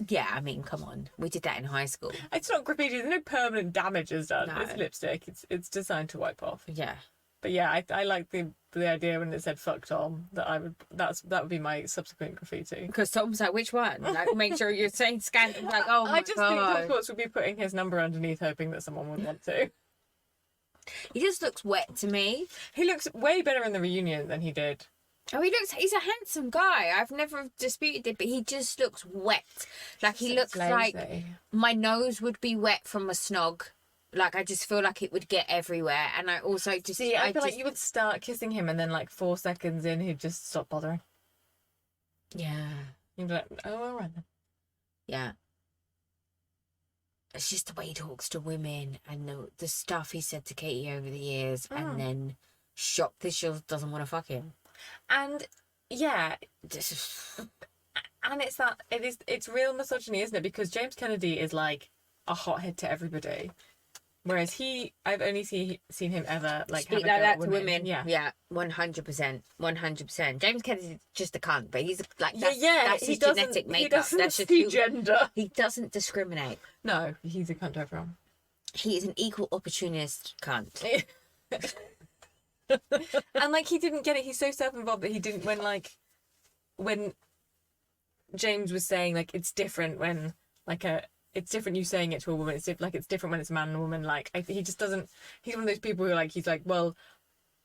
yeah, I mean, come on. We did that in high school. It's not graffiti. There's no permanent damage is done. No. It's lipstick. It's designed to wipe off. Yeah. But yeah, I like the idea when it said "fuck Tom" that that would be my subsequent graffiti. Because Tom's like, which one? Like, make sure you're saying Scandoval. Like, oh my I just God. think Tom Schwartz would be putting his number underneath, hoping that someone would want to. He just looks wet to me. He looks way better in the reunion than he did. Oh, he's a handsome guy. I've never disputed it, but he just looks wet. Like, he looks like my nose would be wet from a snog. Like, I just feel like it would get everywhere. And I also just... See, I feel like you would start kissing him and then, like, 4 seconds in, he'd just stop bothering. Yeah. You'd be like, oh, all right then. Yeah. It's just the way he talks to women and the stuff he said to Katie over the years and then shocked that she doesn't want to fuck him. And, yeah... And it's real misogyny, isn't it? Because James Kennedy is, like, a hothead to everybody. Whereas I've only seen him ever like speak like that to women. Yeah, 100%. James Kennedy's just a cunt, but he's like that's his genetic makeup. He doesn't see gender. He doesn't discriminate. No, he's a cunt to everyone. He is an equal opportunist cunt. And like he didn't get it. He's so self-involved that he didn't when James was saying like it's different when like it's different you saying it to a woman. It's different when it's a man and a woman. Like he just doesn't. He's one of those people who he's like, well,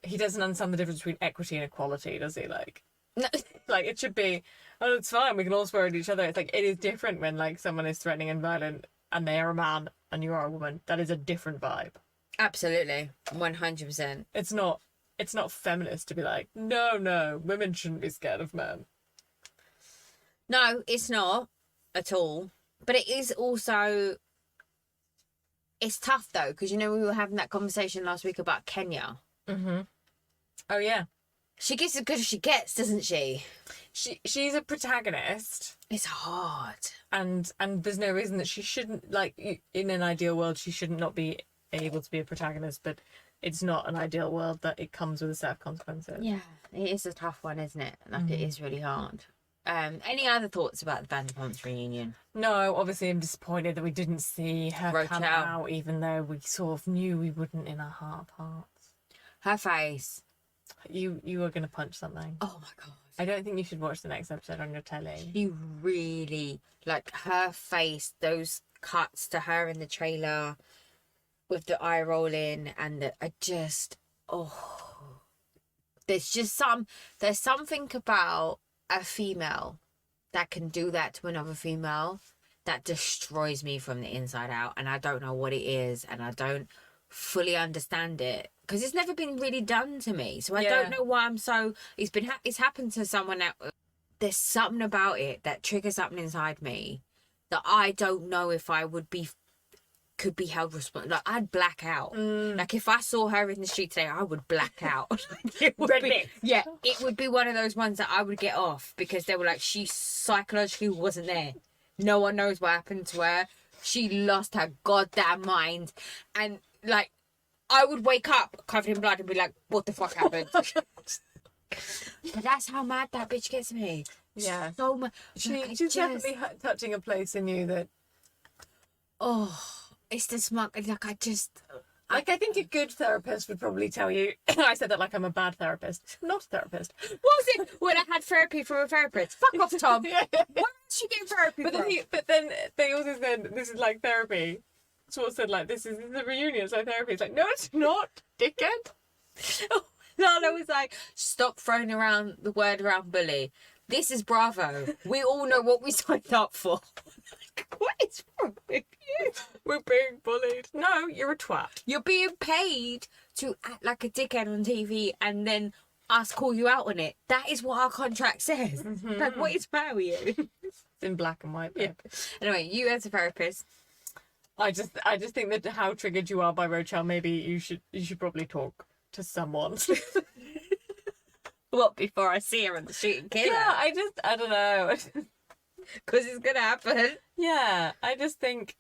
he doesn't understand the difference between equity and equality, does he? Like, no. Like it should be. Oh, it's fine. We can all swear at each other. It's like it is different when like someone is threatening and violent and they are a man and you are a woman. That is a different vibe. Absolutely, 100%. It's not feminist to be like, no, women shouldn't be scared of men. No, it's not at all. But it is also, it's tough though, because we were having that conversation last week about Kenya. Mm-hmm. Oh yeah. She gets as good as she gets, doesn't she? She's a protagonist. It's hard. And there's no reason that she shouldn't, like, in an ideal world, she shouldn't not be able to be a protagonist, but it's not an ideal world that it comes with a set of consequences. Yeah, it is a tough one, isn't it? Like, it is really hard. Any other thoughts about the VanderPump reunion? No, obviously I'm disappointed that we didn't see her Roachel. come out, even though we sort of knew we wouldn't in our heart of hearts. Her face. You were going to punch something. Oh my God. I don't think you should watch the next episode on your telly. You really, like, her face, those cuts to her in the trailer with the eye rolling and there's something about a female that can do that to another female that destroys me from the inside out, and I don't know what it is, and I don't fully understand it because it's never been really done to me, so I don't know why I'm so it's happened to someone else. There's something about it that triggers something inside me that I don't know if I could be held responsible. Like, I'd black out. Like, if I saw her in the street today, I would black out. It would be one of those ones that I would get off because they were like, she psychologically wasn't there. No one knows what happened to her. She lost her goddamn mind. And, like, I would wake up covered in blood and be like, what the fuck happened? But that's how mad that bitch gets me. Yeah. So much. She's definitely touching a place in you that... Oh... It's the smug. Like, I think a good therapist would probably tell you. I said that like I'm a bad therapist. Not a therapist. Was it when I had therapy from a therapist? Fuck off, Tom. Where did she get therapy from? But then they also said this is like therapy. Sort of said like this is the reunion. It's like therapy. It's like no, it's not, dickhead. Lala was like, stop throwing around the word around bully. This is Bravo. We all know what we signed up for. What is wrong with you? We're being bullied. No, you're a twat. You're being paid to act like a dickhead on TV and then us call you out on it. That is what our contract says. Mm-hmm. Like, what is fair with you? It's in black and white. Yeah. Anyway, you as a therapist. I just think that how triggered you are by Roachel, maybe you should probably talk to someone. What, before I see her on the street and kill her? Yeah, I don't know. Because it's going to happen. Yeah, I just think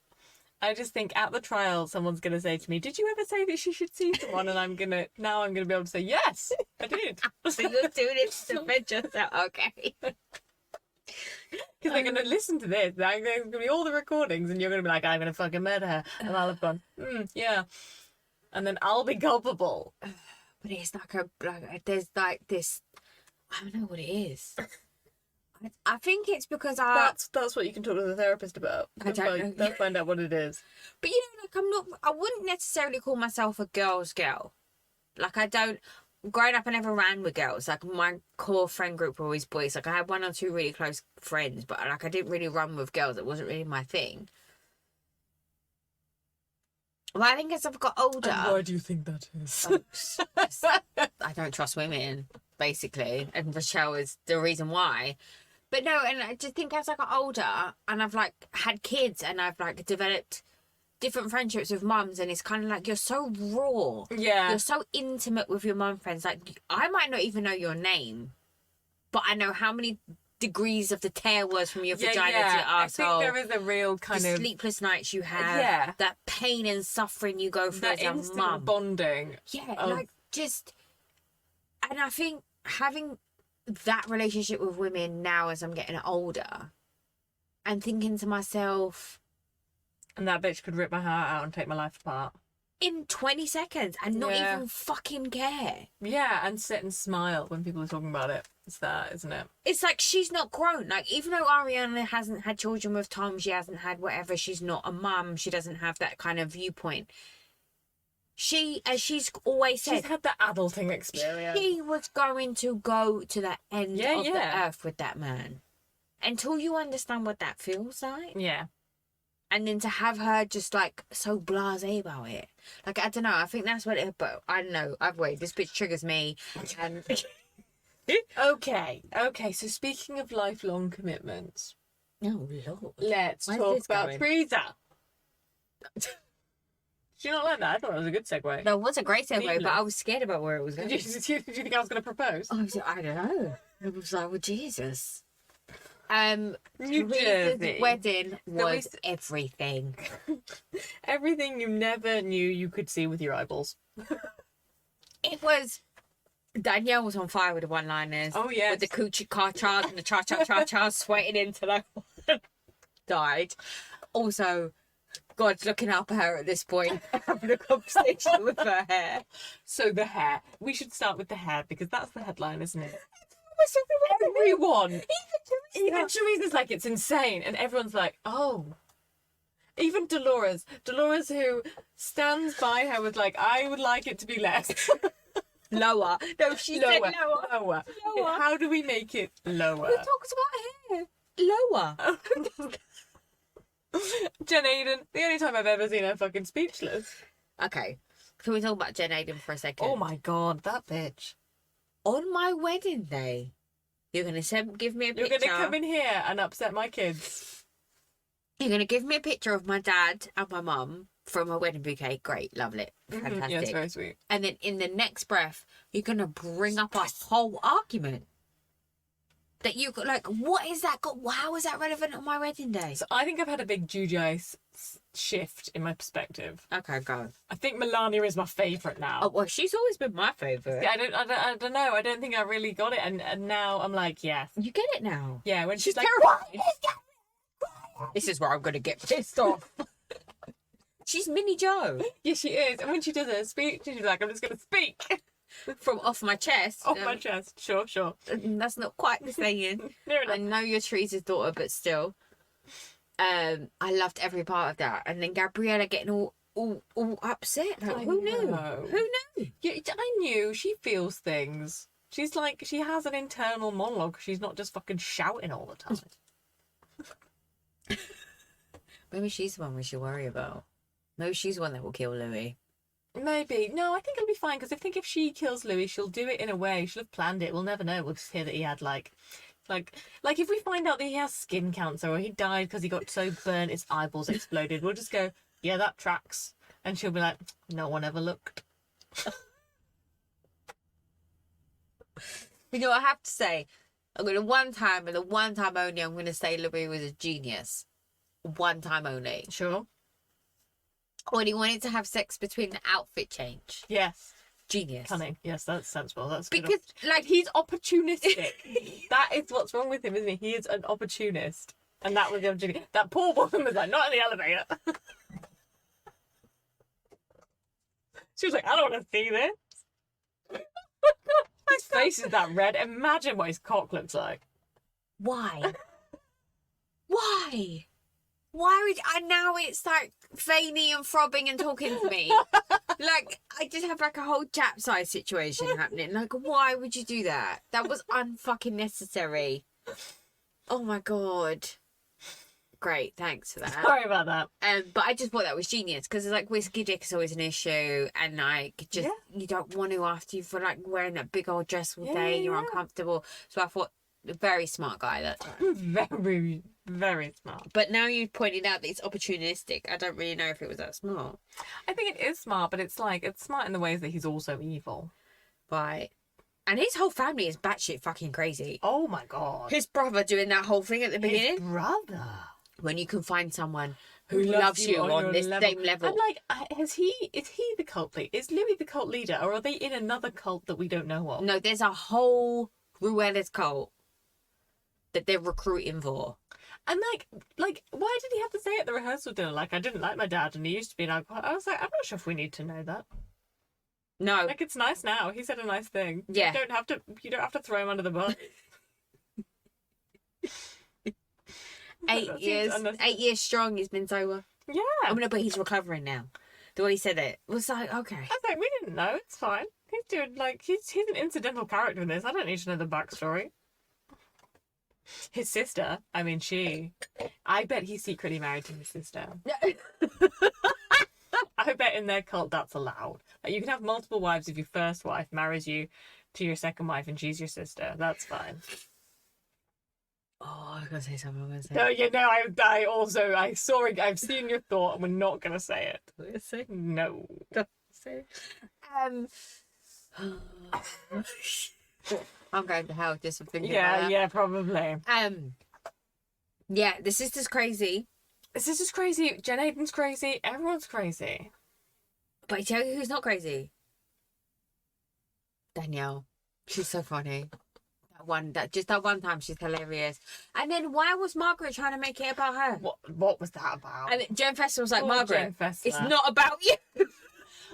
I just think at the trial, someone's going to say to me, did you ever say that she should see someone? And I'm going to be able to say, yes, I did. So you're doing it to defend yourself. Okay. Because they're going to listen to this. There's going to be all the recordings and you're going to be like, I'm going to fucking murder her. And I'll have gone, yeah. And then I'll be culpable. But it's there's like this, I don't know what it is. I think it's because That's what you can talk to the therapist about. I don't know. They'll find out what it is. But I wouldn't necessarily call myself a girl's girl. Like growing up I never ran with girls. Like my core friend group were always boys. Like I had one or two really close friends, but like I didn't really run with girls. It wasn't really my thing. Well, I think as I've got older... And why do you think that is? I don't trust women, basically. And Rochelle is the reason why. But no, and I just think as I got older and I've like had kids and I've like developed different friendships with mums, and it's kind of like you're so raw. Yeah. You're so intimate with your mum friends. Like I might not even know your name, but I know how many degrees of the tear was from your vagina to your arsehole. I think there is a real kind the of sleepless nights you have, that pain and suffering you go through that as a instant mum. bonding. Yeah, like just, and I think having that relationship with women now as I'm getting older, and thinking to myself, and that bitch could rip my heart out and take my life apart in 20 seconds and not even fucking care. Yeah, and sit and smile when people are talking about it. It's that, isn't it? It's like she's not grown. Like, even though Ariana hasn't had children with Tom, she hasn't had whatever, she's not a mum, she doesn't have that kind of viewpoint. She, as she's always said... She's had the adulting experience. She was going to go to the end of the earth with that man. Until you understand what that feels like. Yeah. And then to have her just, like, so blasé about it. Like, I don't know. I think that's what it... But I don't know. Wait, this bitch triggers me. And... Okay. So speaking of lifelong commitments... Oh, Lord. Let's talk about Teresa. Did you not like that? I thought it was a good segue. No, it was a great segue, but I was scared about where it was going. Did you think I was going to propose? I don't know. It was like, well, Jesus. New Teresa's Jersey. wedding was everything. Everything you never knew you could see with your eyeballs. It was... Danielle was on fire with the one-liners. Oh, yes. With the coochie cha-chas and the cha-cha-cha-chas sweating into that one. Died. Also, God's looking up at her at this point, having a conversation with her hair. So the hair. We should start with the hair, because that's the headline, isn't it? Everyone. Even Teresa's like, it's insane. And everyone's like, oh. Even Dolores. Dolores, who stands by her, was like, I would like it to be less. Lower. No, she said lower. Lower. How do we make it lower? Who talks about hair? Lower. Jen Aiden, the only time I've ever seen her fucking speechless. Okay. Can we talk about Jen Aiden for a second? Oh my God, that bitch. On my wedding day, you're going to give me a picture. You're going to come in here and upset my kids. You're going to give me a picture of my dad and my mum from a wedding bouquet. Great, love it. Fantastic. Yeah, it's very sweet. And then in the next breath, you're going to bring up a whole argument. That you got, like, what is that? How is that relevant on my wedding day? So I think I've had a big Juju shift in my perspective. Okay, go. I think Melania is my favourite now. Oh, well, she's always been my favourite. Yeah, I don't know. I don't think I really got it. And now I'm like, yes. You get it now. Yeah, when she's like... This is where I'm going to get pissed off. She's Mini Joe. Yeah, she is. And when she does her speech, she's like, I'm just going to speak. From off my chest. Off my chest. Sure. That's not quite the saying. I know you're Teresa's daughter, but still. I loved every part of that. And then Gabriella getting all upset. Like, who knew? Who knew? Yeah, I knew. She feels things. She's like, she has an internal monologue. She's not just fucking shouting all the time. Maybe she's the one we should worry about. Maybe she's the one that will kill Louis. Maybe. No, I think it'll be fine, because I think if she kills Louis, she'll do it in a way. She'll have planned it. We'll never know. We'll just hear that he had, like if we find out that he has skin cancer or he died because he got so burnt his eyeballs exploded, we'll just go, yeah, that tracks. And she'll be like, no one ever looked. You know, I have to say, I'm going to one time, and the one time only, I'm going to say Louis was a genius. One time only. Sure. When he wanted to have sex between the outfit change. Yes. Genius. Cunning. Yes, that's sensible. That's Because, good. like, He's opportunistic. That is what's wrong with him, isn't he? He is an opportunist. And that was the opportunity. That poor woman was like, not in the elevator. She was like, I don't want to see this. His face is that red. Imagine what his cock looks like. why? Why? Why would I now? It's like veiny and throbbing and talking to me. Like, I just have like a whole Jap size situation happening. Like, why would you do that? That was unfucking necessary. Oh my god. Great, thanks for that. Sorry about that. But I just thought that was genius because it's like whiskey dick is always an issue, and like just you don't want to after you've like wearing that big old dress all day, you're uncomfortable. So I thought very smart guy that time. Very, very smart. But now you've pointed out that it's opportunistic. I don't really know if it was that smart. I think it is smart, but it's like it's smart in the ways that he's also evil. Right. And his whole family is batshit fucking crazy. Oh my god. His brother doing that whole thing at the beginning. His brother. When you can find someone who loves you on this same level. I'm like, is he the cult leader? Is Louis the cult leader, or are they in another cult that we don't know of? No, there's a whole Ruella's cult that they're recruiting for. And like, why did he have to say at the rehearsal dinner, like, I didn't like my dad and he used to be an alcoholic? I was like, I'm not sure if we need to know that. No. Like, it's nice now. He said a nice thing. Yeah. You don't have to throw him under the bus. 8 years strong, he's been sober. Yeah. I mean, but he's recovering now. The way he said it was like, okay. I was like, we didn't know. It's fine. He's doing, like, he's an incidental character in this. I don't need to know the backstory. His sister, I mean, I bet he's secretly married to his sister. I bet in their cult that's allowed. Like, you can have multiple wives if your first wife marries you to your second wife and she's your sister. That's fine. Oh, I was going to say something. I'm going to say. No, I've seen your thought and we're not going to say it. No. Say. I'm going to hell just for thinking about that. Yeah, probably. Yeah, this is just crazy. This is just crazy. Jen Aiden's crazy. Everyone's crazy. But I tell you who's not crazy? Danielle. She's so funny. That one time she's hilarious. And then why was Margaret trying to make it about her? What was that about? And Jen Fester was like, Margaret, Jen Fessler. it's not about you.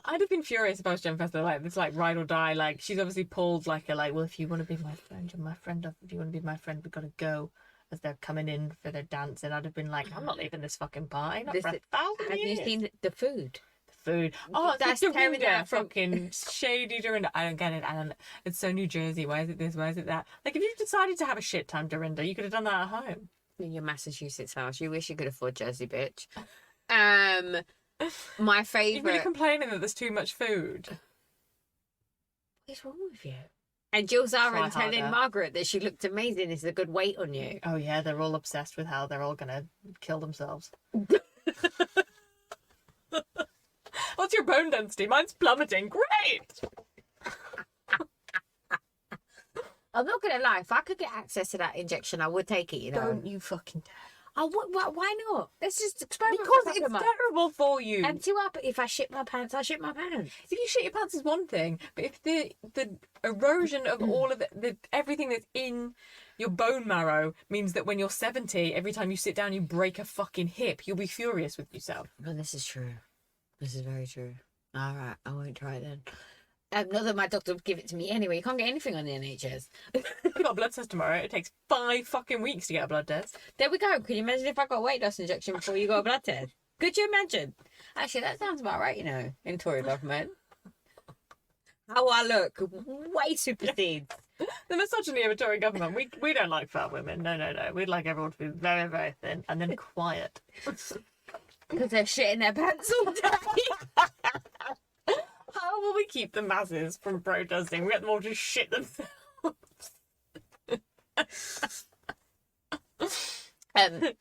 I'd have been furious if I was Jen Fester. Like, this, like, ride or die. Like, she's obviously pulled, like, well, if you want to be my friend, you're my friend. If you want to be my friend, we've got to go. As they're coming in for their dance, and I'd have been like, I'm not leaving this fucking party. Not for 1,000 Have years. you seen the food? Food. Oh, That's it's Teresa Dorinda, from fucking shady Dorinda. I don't get it. It's so New Jersey. Why is it this? Why is it that? Like, if you decided to have a shit time, Dorinda, you could have done that at home. In your Massachusetts house. You wish you could afford Jersey, bitch. My favourite. You're really complaining that there's too much food. What's wrong with you? And Jill Zarin Try telling harder. Margaret that she looked amazing. This is a good weight on you. Oh, yeah, they're all obsessed with how they're all going to kill themselves. What's your bone density? Mine's plummeting. Great! I'm not going to lie. If I could get access to that injection, I would take it, you know. Don't you fucking dare. I would, why not? Let's just experiment. Because it's terrible for you. Empty up. If I shit my pants, I shit my pants. If you shit your pants is one thing, but if the erosion of all of the everything that's in your bone marrow means that when you're 70, every time you sit down you break a fucking hip, you'll be furious with yourself. No, this is true. This is very true. All right, I won't try it then. Not that my doctor would give it to me anyway. You can't get anything on the NHS. You got a blood test tomorrow. It takes 5 fucking weeks to get a blood test. There we go. Can you imagine if I got a weight loss injection before you got a blood test? Could you imagine? Actually, that sounds about right, you know, in Tory government. How I look way supersedes. The misogyny of a Tory government. We don't like fat women. No. We'd like everyone to be very, very thin and then quiet. Because they're shitting their pants all day. How will we keep the masses from protesting? We get them all to shit themselves.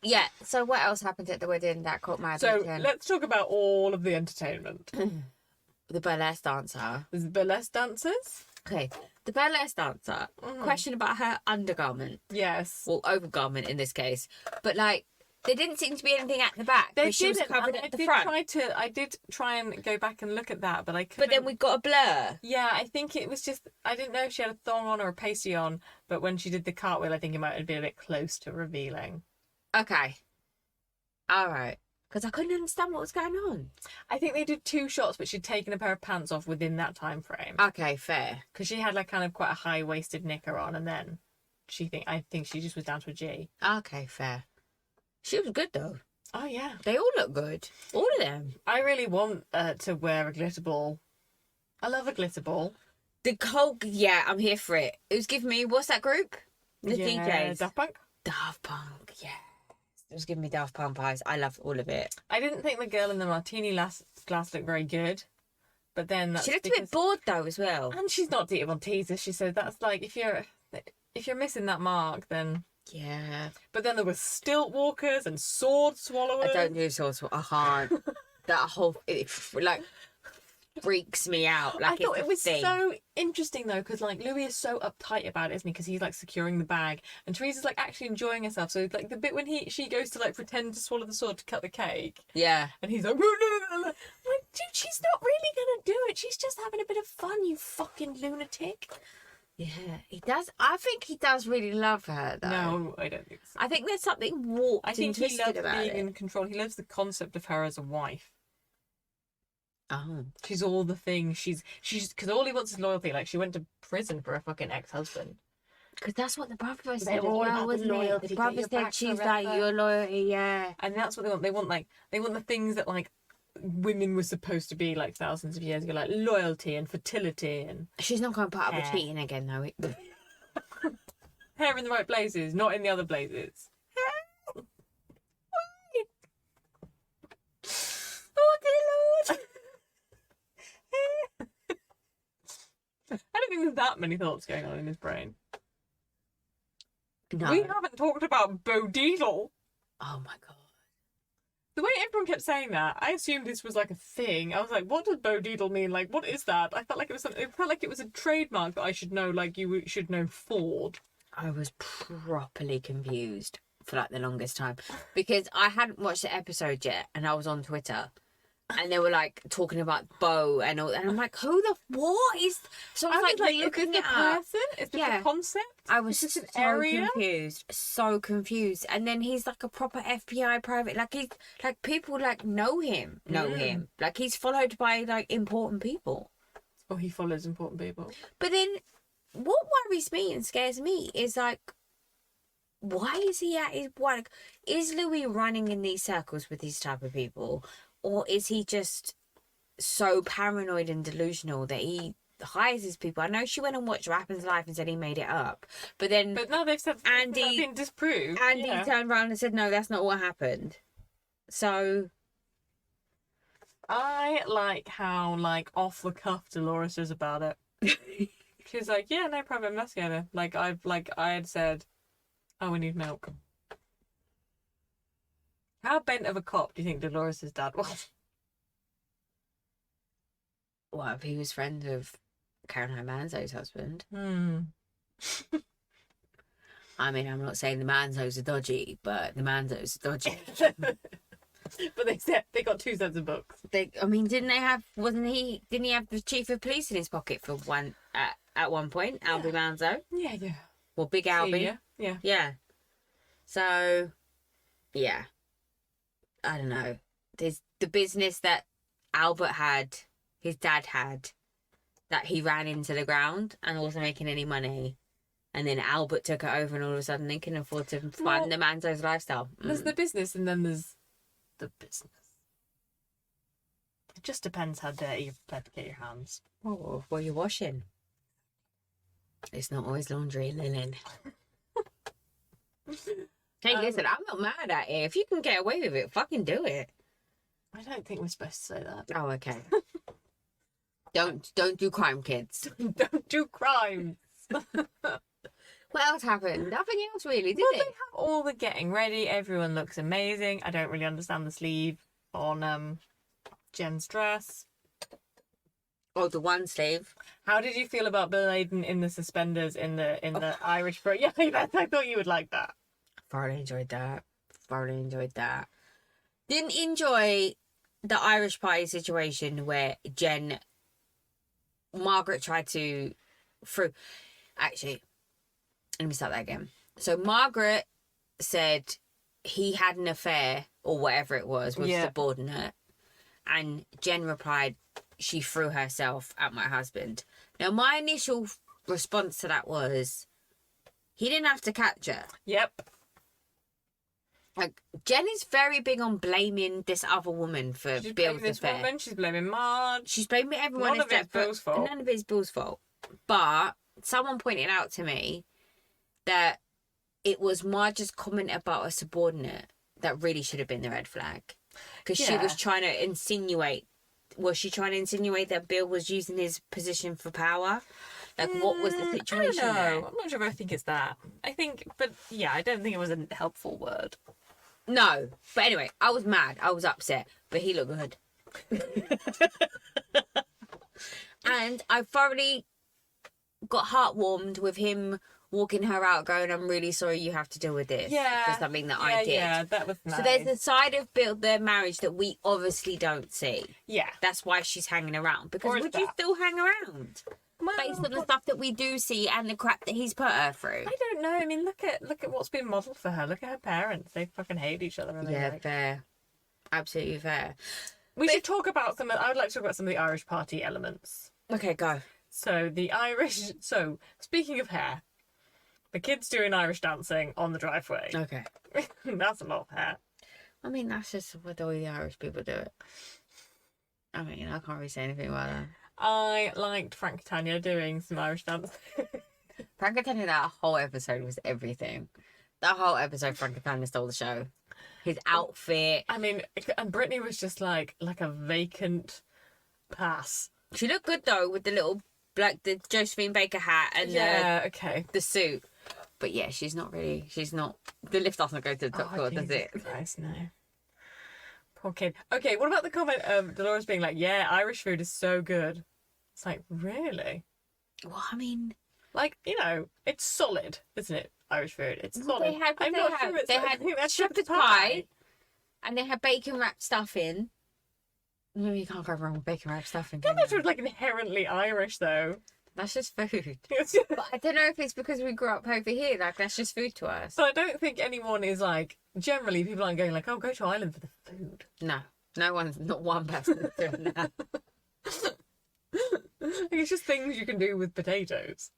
Yeah, so what else happened at the wedding that caught my So attention? let's talk about all of the entertainment. The burlesque dancer. There's burlesque dancers. Okay, the burlesque dancer. Question about her undergarment. Yes. Well, overgarment in this case. But like, There didn't seem to be anything at the back. They But she was didn't, covered and at the front. I did try and go back and look at that, but I couldn't. But then we got a blur. Yeah, I think it was just, I didn't know if she had a thong on or a pasty on, but when she did the cartwheel, I think it might have been a bit close to revealing. Okay. All right. Because I couldn't understand what was going on. I think they did 2 shots, but she'd taken a pair of pants off within that time frame. Okay, fair. Because she had like kind of quite a high-waisted knicker on, and then I think she just was down to a G. Okay, fair. She was good though. Oh yeah, They all look good. All of them. I really want to wear a glitter ball. I love a glitter ball. The Coke, yeah, I'm here for it. It was giving me, what's that group? The Yeah, DJs. Daft Punk. Daft Punk, yeah. It was giving me Daft Punk vibes. I loved all of it. I didn't think the girl in the martini glass looked very good, but then that's She looked a because... bit bored though as well. And she's not dating on teaser. She said that's like if you're missing that mark, then. Yeah. But then there were stilt walkers and sword swallowers. I don't do swords. I can't. That whole it like freaks me out. Like I thought it's it was thing. so interesting though, because like Louis is so uptight about it, isn't he? Because he's like securing the bag, and Teresa's like actually enjoying herself. So like the bit when she goes to like pretend to swallow the sword to cut the cake, Yeah. and he's like, no, no, no, no. Like, dude, she's not really gonna do it. She's just having a bit of fun, you fucking lunatic. Yeah, he does. I think he does really love her, though. No, I don't think so. I think there's something warped I think and he twisted loves about being it. in control. He loves the concept of her as a wife. Oh. She's all the things. She's because all he wants is loyalty. Like she went to prison for a fucking ex-husband. Because that's what the brother said They're as all well, about the wasn't it? loyalty, The get brother your said back she's forever. like, your loyalty, yeah. And that's what they want. They want the things that like women were supposed to be like thousands of years ago, like loyalty and fertility and She's not going to put up with Hair. cheating again, though. hair in the right places, not in the other places. Oh, dear Lord. I don't think there's that many thoughts going on in his brain. No. We haven't talked about Bo Dietl. Oh, my God. The way everyone kept saying that, I assumed this was like a thing. I was like, what does Bo Dietl mean? Like, what is that? I felt like it felt like it was a trademark that I should know, like you should know Ford. I was properly confused for like the longest time because I hadn't watched the episode yet and I was on Twitter and they were like talking about Bo and all, and I'm like, who the what is? So I was like looking is it the up. person? Is this Yeah. the concept? I was Is this so an area? confused. And then he's like a proper FBI private, like he's like people like know him. Like he's followed by like important people. Oh, he follows important people. But then what worries me and scares me is like, why is he at his work? Is Louis running in these circles with these type of people? Or is he just so paranoid and delusional that he hires his people? I know she went and watched What Happens Live and said he made it up. But then But no, they've said Andy- that's been disproved. Andy Yeah. turned around and said, no, that's not what happened. So, I like how like off the cuff Dolores is about it. She's like, yeah, no private investigator. Like I had said, oh, we need milk. How bent of a cop do you think Dolores' dad was? what if he was friends with Caroline Manzo's husband? I mean, I'm not saying the Manzos are dodgy, but the Manzos are dodgy. But they got 2 sets of books. I mean, didn't he have the chief of police in his pocket for one at one point, Albie Manzo? Yeah. Well, Big Albie. Yeah. Yeah. So, yeah. I don't know. There's the business that Albert had, his dad had, that he ran into the ground and wasn't making any money. And then Albert took it over and all of a sudden they can afford to fund the Manzo's lifestyle. There's the business and then there's the business. It just depends how dirty you're prepared to get your hands. Oh, what are you washing? It's not always laundry and linen. Hey, listen, I'm not mad at it. If you can get away with it, fucking do it. I don't think we're supposed to say that. Oh, okay. Don't do crime, kids. Don't do crimes. What else happened? Nothing else really, did They it? have all the getting ready. Everyone looks amazing. I don't really understand the sleeve on Jen's dress. Oh, the one sleeve. How did you feel about Bill Aiden in the suspenders in the Irish pro? Yeah, I thought you would like that. Thoroughly enjoyed that. thoroughly enjoyed that. Didn't enjoy the Irish party situation where Margaret tried to actually, let me start that again. So Margaret said he had an affair or whatever it was with subordinate, and Jen replied she threw herself at my husband. Now my initial response to that was, he didn't have to catch her. Yep. Like, Jen is very big on blaming this other woman for Bill's affair. Woman, she's blaming Marge. She's blaming everyone. None of it's Bill's fault. None of it's Bill's fault. But someone pointed out to me that it was Marge's comment about a subordinate that really should have been the red flag. Because she was trying to insinuate... Was she trying to insinuate that Bill was using his position for power? Like, what was the situation I don't know. there? I'm not sure if I think it's that. I don't think it was a helpful word. No. But anyway, I was mad. I was upset. But he looked good. And I thoroughly got heartwarmed with him walking her out going, I'm really sorry you have to deal with this. Yeah. For something that I did. Yeah, that was nice. So there's a side of their marriage that we obviously don't see. Yeah. That's why she's hanging around. Because would you still hang around? Well, based on the stuff that we do see and the crap that he's put her through. I don't know. I mean, look at what's been modelled for her. Look at her parents. They fucking hate each other. Fair. Absolutely fair. We should talk about I would like to talk about some of the Irish party elements. Okay, go. So speaking of hair, the kids doing Irish dancing on the driveway. Okay. That's a lot of hair. I mean, that's just the way the Irish people do it. I mean, I can't really say anything about that. I liked Frank Tanya doing some Irish dance. Frank Tanya, that whole episode was everything. That whole episode, Frank Tanya stole the show. His outfit. I mean, and Brittany was just like a vacant pass. She looked good though with the little, the Josephine Baker hat and the suit. But yeah, she's not. The lift doesn't go to the top floor, does it? Christ, no. Poor kid. Okay, what about the comment of Dolores being like, yeah, Irish food is so good? It's like, really? Well, I mean... Like, it's solid, isn't it? Irish food. It's solid. They had shepherd's pie. And they had bacon wrapped stuffing. Maybe you can't go wrong with bacon wrapped stuffing. That's sort of inherently Irish, though. That's just food. But I don't know if it's because we grew up over here. That's just food to us. But I don't think anyone is generally people aren't going oh, go to Ireland for the food. No. Not one person is doing that. It's just things you can do with potatoes.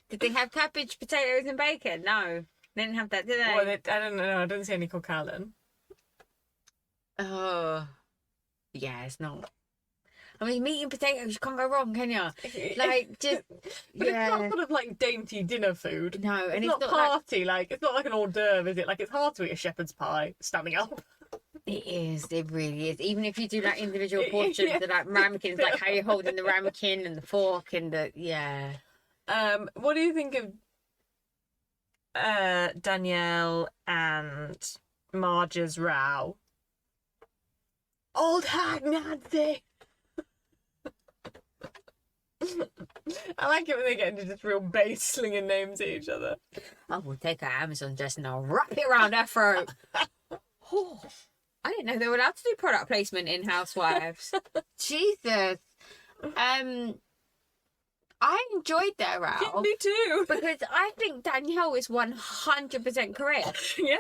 Did they have cabbage, potatoes and bacon? No. They didn't have that, did they? Well, I don't know. I didn't see any called Callan. Oh. Yeah, it's not. I mean, meat and potatoes, you can't go wrong, can you? Just... But it's not sort of dainty dinner food. No, and it's not hearty. It's not like an hors d'oeuvre, is it? It's hard to eat a shepherd's pie standing up. It is. It really is. Even if you do individual portions, ramekins, how you're holding the ramekin and the fork and the... Yeah. What do you think of Danielle and Marge's row? Old hag Nancy! I like it when they get into just real bass slinging names at each other. I will take her Amazon dress and I'll wrap it around her throat. Oh, I didn't know they were allowed to do product placement in Housewives. Jesus. I enjoyed their row. Yeah, me too. Because I think Danielle is 100% correct. Yeah.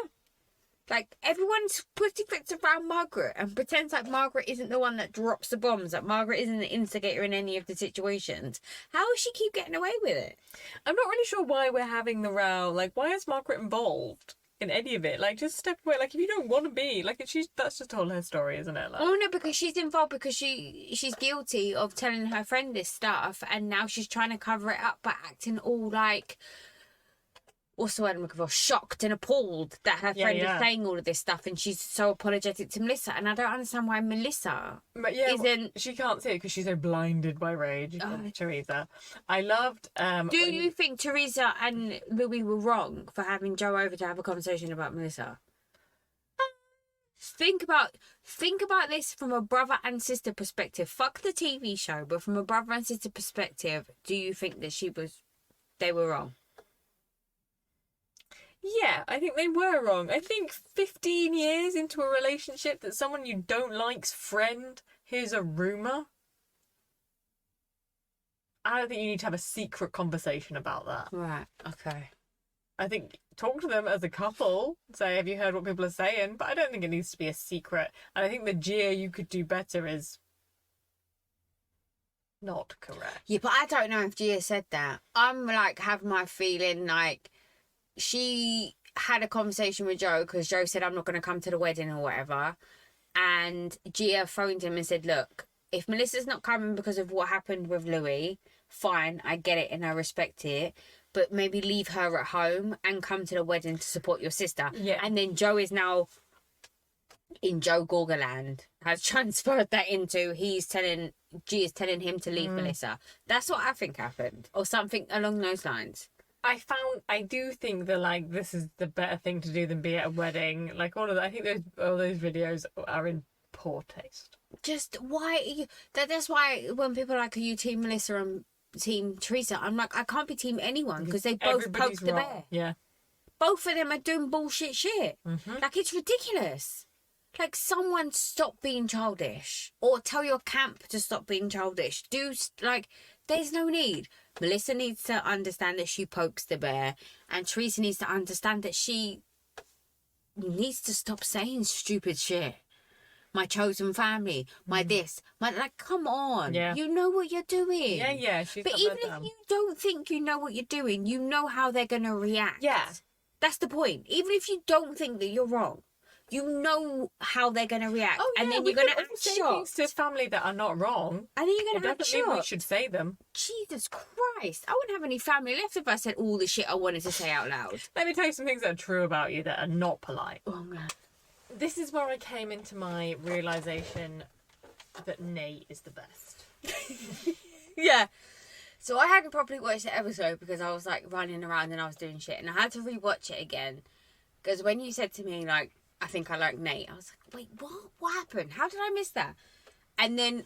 Everyone's pretty fits around Margaret and pretends like Margaret isn't the one that drops the bombs, that Margaret isn't the instigator in any of the situations. How does she keep getting away with it? I'm not really sure why we're having the row. Why is Margaret involved in any of it? Just step away. If you don't want to be, that's just all her story, isn't it? Oh no, because she's involved because she's guilty of telling her friend this stuff, and now she's trying to cover it up by acting all what's the word I'm looking for? Shocked and appalled that her friend is saying all of this stuff, and she's so apologetic to Melissa. And I don't understand why Melissa isn't. She can't see it because she's so blinded by rage. Teresa, I loved. Do you think Teresa and Louis were wrong for having Joe over to have a conversation about Melissa? Think about this from a brother and sister perspective. Fuck the TV show, but from a brother and sister perspective, do you think that they were wrong? Yeah, I think they were wrong. I think 15 years into a relationship that someone you don't like's friend hears a rumour. I don't think you need to have a secret conversation about that. Right. Okay. I think talk to them as a couple. Say, have you heard what people are saying? But I don't think it needs to be a secret. And I think the Gia you could do better is not correct. Yeah, but I don't know if Gia said that. I'm like, have my feeling like she had a conversation with Joe because Joe said, I'm not going to come to the wedding or whatever. And Gia phoned him and said, look, if Melissa's not coming because of what happened with Louis, fine, I get it and I respect it. But maybe leave her at home and come to the wedding to support your sister. Yeah. And then Joe is now in Joe Gorgaland, has transferred that into Gia's telling him to leave Melissa. That's what I think happened. Or something along those lines. I do think that, like, this is the better thing to do than be at a wedding. Like, I think all those videos are in poor taste. Just why? That's why when people are like, are you team Melissa and team Teresa? I'm like, I can't be team anyone because they both Everybody's poked the wrong. bear. Yeah. Both of them are doing bullshit shit. Mm-hmm. Like, it's ridiculous. Like, someone stop being childish. Or tell your camp to stop being childish. There's no need. Melissa needs to understand that she pokes the bear. And Teresa needs to understand that she needs to stop saying stupid shit. My chosen family, my this, my... Like, come on. Yeah. You know what you're doing. Yeah. She's But got even that if down. you don't think you know what you're doing, you know how they're going to react. Yeah. That's the point. Even if you don't think that you're wrong, you know how they're going to react. Oh, yeah, and then we you're going can to all act say shocked. things to family that are not wrong. And then you're going It to act doesn't mean we shocked. should say them. Jesus Christ. I wouldn't have any family left if I said all the shit I wanted to say out loud. Let me tell you some things that are true about you that are not polite. Oh, man. This is where I came into my realisation that Nate is the best. Yeah. So I hadn't properly watched the episode because I was like running around and I was doing shit. And I had to rewatch it again. Because when you said to me, like, I think I like Nate, I was like, wait, what? What happened? How did I miss that? And then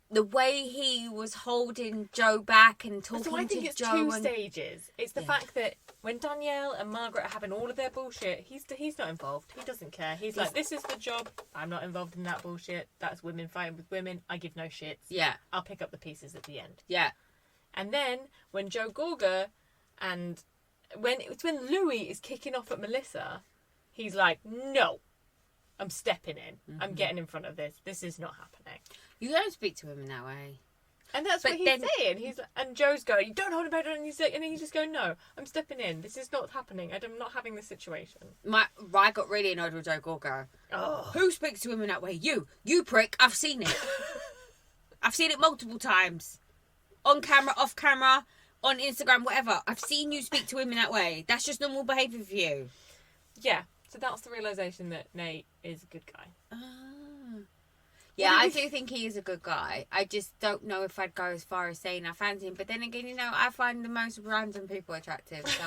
the way he was holding Joe back and talking to Joe. So I think it's two stages. It's the fact that when Danielle and Margaret are having all of their bullshit, he's not involved. He doesn't care. He's like, this is the job. I'm not involved in that bullshit. That's women fighting with women. I give no shits. Yeah. I'll pick up the pieces at the end. Yeah. And then when Joe Gorga and when Louis is kicking off at Melissa, he's like, no, I'm stepping in. Mm-hmm. I'm getting in front of this. This is not happening. You don't speak to him in that way. And that's what he's saying. And Joe's going, you don't hold him back. And then he's just going, no, I'm stepping in. This is not happening. I'm not having this situation. I got really annoyed with Joe Gorga. Oh. Who speaks to him in that way? You prick. I've seen it. I've seen it multiple times. On camera, off camera, on Instagram, whatever. I've seen you speak to him in that way. That's just normal behaviour for you. Yeah. So that's the realisation that Nate is a good guy. Yeah, I do think he is a good guy. I just don't know if I'd go as far as saying I fancy him. But then again, I find the most random people attractive. So,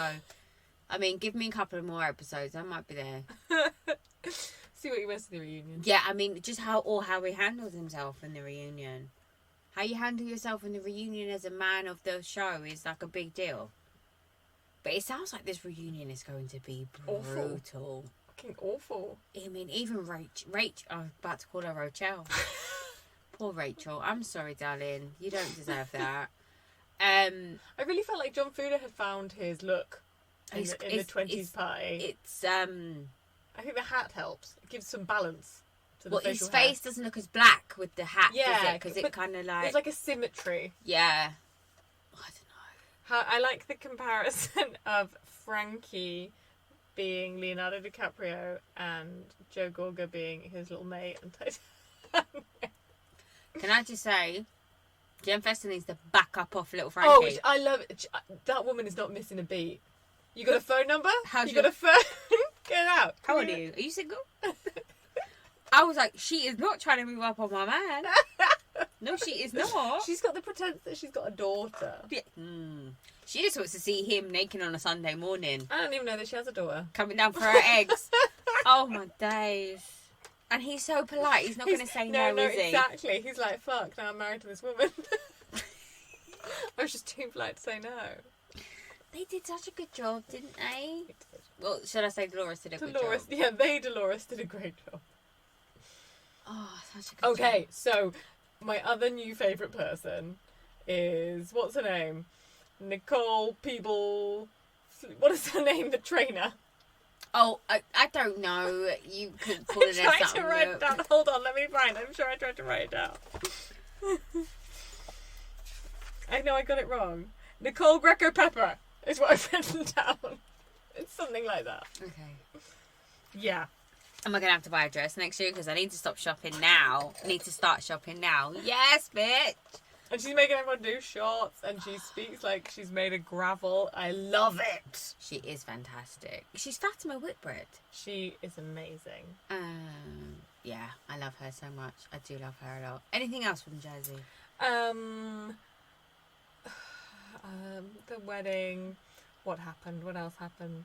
I mean, give me a couple of more episodes. I might be there. See what he wears to the reunion. Yeah, I mean, just how he handles himself in the reunion. How you handle yourself in the reunion as a man of the show is like a big deal. But it sounds like this reunion is going to be brutal. Awful. Fucking awful. I mean, even Rachel, I was about to call her Roachel. Poor Rachel. I'm sorry, darling. You don't deserve that. I really felt like John Fuda had found his look in the 20s party. I think the hat helps. It gives some balance. His face doesn't look as black with the hat, does it? Because it kind of like... There's like a symmetry. Yeah. I don't know. I like the comparison of Frankie being Leonardo DiCaprio and Joe Gorga being his little mate on Titanic. Can I just say, Jen Fester needs to back up off little Frankie. Oh, I love it. That woman is not missing a beat. You got a phone number? You got a phone? Get it out. How old are you? Are you single? I was like, she is not trying to move up on my man. No, she is not. She's got the pretense that she's got a daughter. Yeah. She just wants to see him naked on a Sunday morning. I don't even know that she has a daughter. Coming down for her eggs. Oh, my days. And he's so polite. He's not going to say no, is he? Exactly. He's like, fuck, now I'm married to this woman. I was just too polite to say no. They did such a good job, didn't they? Well, should I say Dolores did a good job? Dolores did a great job. Oh, such a good Okay, job. so my other new favourite person is, what's her name? Nicole Peeble. What is her name? The trainer. Oh, I don't know. You could call it I tried something. to write it down. Hold on, let me find. I'm sure I tried to write it down. I know I got it wrong. Nicole Greco Pepper is what I've written down. It's something like that. Okay. Yeah. Am I going to have to buy a dress next year? Because I need to stop shopping now. I need to start shopping now. Yes, bitch. And she's making everyone do shots, and she speaks like she's made of gravel. I love it. She is fantastic. She's Fatima Whitbread. She is amazing. Yeah, I love her so much. I do love her a lot. Anything else from Jersey? The wedding. What happened? What else happened?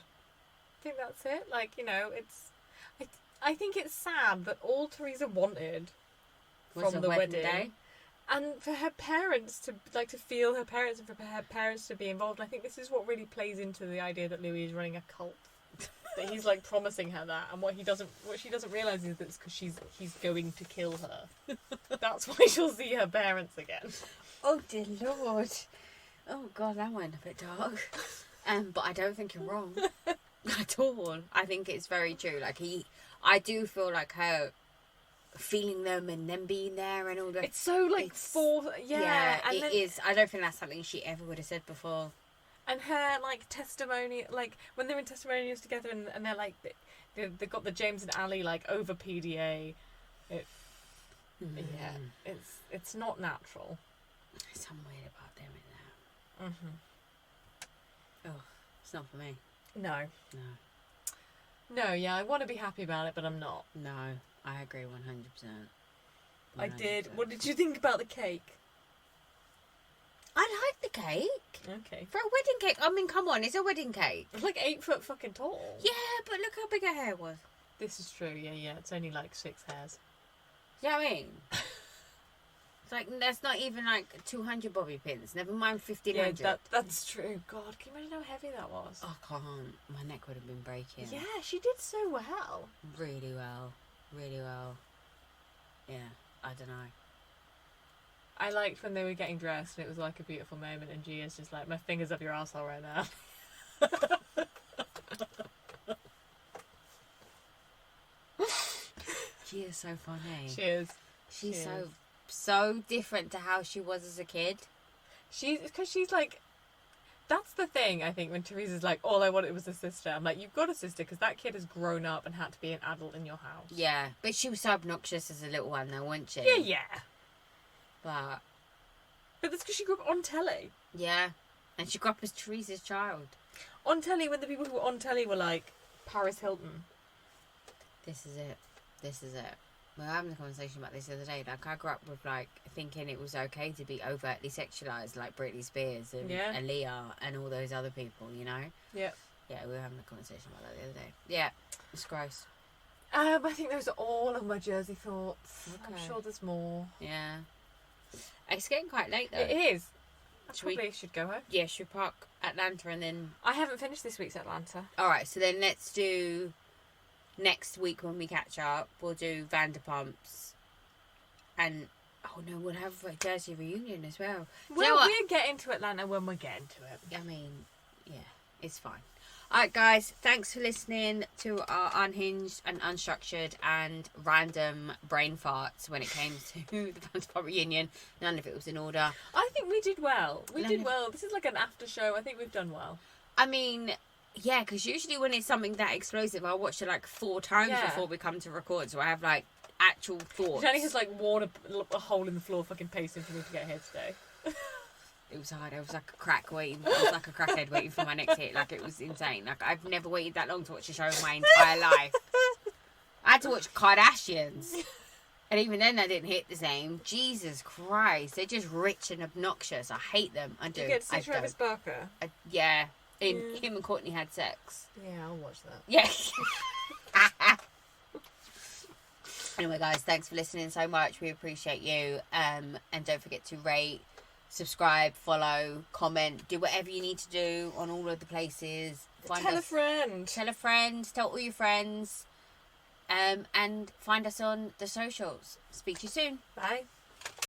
I think that's it. Like, you know, it's... I think it's sad that all Teresa wanted from the wedding day. And for her parents to feel her parents, and for her parents to be involved. I think this is what really plays into the idea that Louis is running a cult. That he's like promising her that, and what she doesn't realise is that it's because he's going to kill her. That's why she'll see her parents again. Oh dear Lord! Oh God, that went a bit dark. But I don't think you're wrong at all. I think it's very true. Like I do feel like her feeling them and them being there and all that. It's so like yeah, and it is. I don't think that's something she ever would have said before. And her like testimony, like when they're in testimonials together, and they're like they've got the James and Ali like over PDA. Yeah, it's not natural. There's something weird about them in there. Oh, it's not for me. No. No, yeah, I want to be happy about it, but I'm not. No, I agree 100%. I did. What did you think about the cake? I like the cake. Okay. For a wedding cake, I mean, come on, it's a wedding cake. It's like 8 foot fucking tall. Yeah, but look how big her hair was. This is true, yeah. It's only like 6 hairs. You know what I mean? It's like, that's not even like 200 bobby pins, never mind 1,500. Yeah, that's true. God, can you imagine how heavy that was? Oh, I can't. My neck would have been breaking. Yeah, she did so well. Really well. Really well. Yeah, I don't know. I liked when they were getting dressed and it was like a beautiful moment, and Gia's just like, my finger's up your arsehole right now. She is so funny. She is. She's so different to how she was as a kid. Because she's like, that's the thing, I think, when Teresa's like, all I wanted was a sister. I'm like, you've got a sister because that kid has grown up and had to be an adult in your house. Yeah, but she was so obnoxious as a little one though, wasn't she? Yeah. But that's because she grew up on telly. Yeah, and she grew up as Teresa's child. On telly, when the people who were on telly were like Paris Hilton. This is it. We were having a conversation about this the other day. Like, I grew up with, like, thinking it was okay to be overtly sexualised, like Britney Spears and Aaliyah and all those other people, you know? Yeah. Yeah, we were having a conversation about that the other day. Yeah, it's gross. I think those are all of my Jersey thoughts. Okay. I'm sure there's more. Yeah. It's getting quite late, though. It is. I probably should go home. Yeah, should we park Atlanta and then... I haven't finished this week's Atlanta. Alright, so then let's do... Next week when we catch up, we'll do VanderPumps. And, oh no, we'll have a Jersey reunion as well. Well, we'll get into Atlanta when we get into it. I mean, yeah, it's fine. Alright guys, thanks for listening to our unhinged and unstructured and random brain farts when it came to the VanderPump reunion. None of it was in order. I think we did well. We did well. This is like an after show. I think we've done well. I mean... Yeah, because usually when it's something that explosive, I watch it like 4 times before we come to record, so I have like actual thoughts. Tijani has like worn a hole in the floor fucking pacing for me to get here today. It was hard. I was like a crack waiting. I was like a crackhead waiting for my next hit. Like, it was insane. Like, I've never waited that long to watch a show in my entire life. I had to watch Kardashians. And even then I didn't hit the same. Jesus Christ. They're just rich and obnoxious. I hate them. I do. You get to see Travis Barker? Yeah. Him and Courtney had sex. Yeah, I'll watch that. Yeah. Anyway, guys, thanks for listening so much. We appreciate you. And don't forget to rate, subscribe, follow, comment, do whatever you need to do on all of the places Tell a friend. Tell a friend. Tell all your friends. And find us on the socials. Speak to you soon. Bye.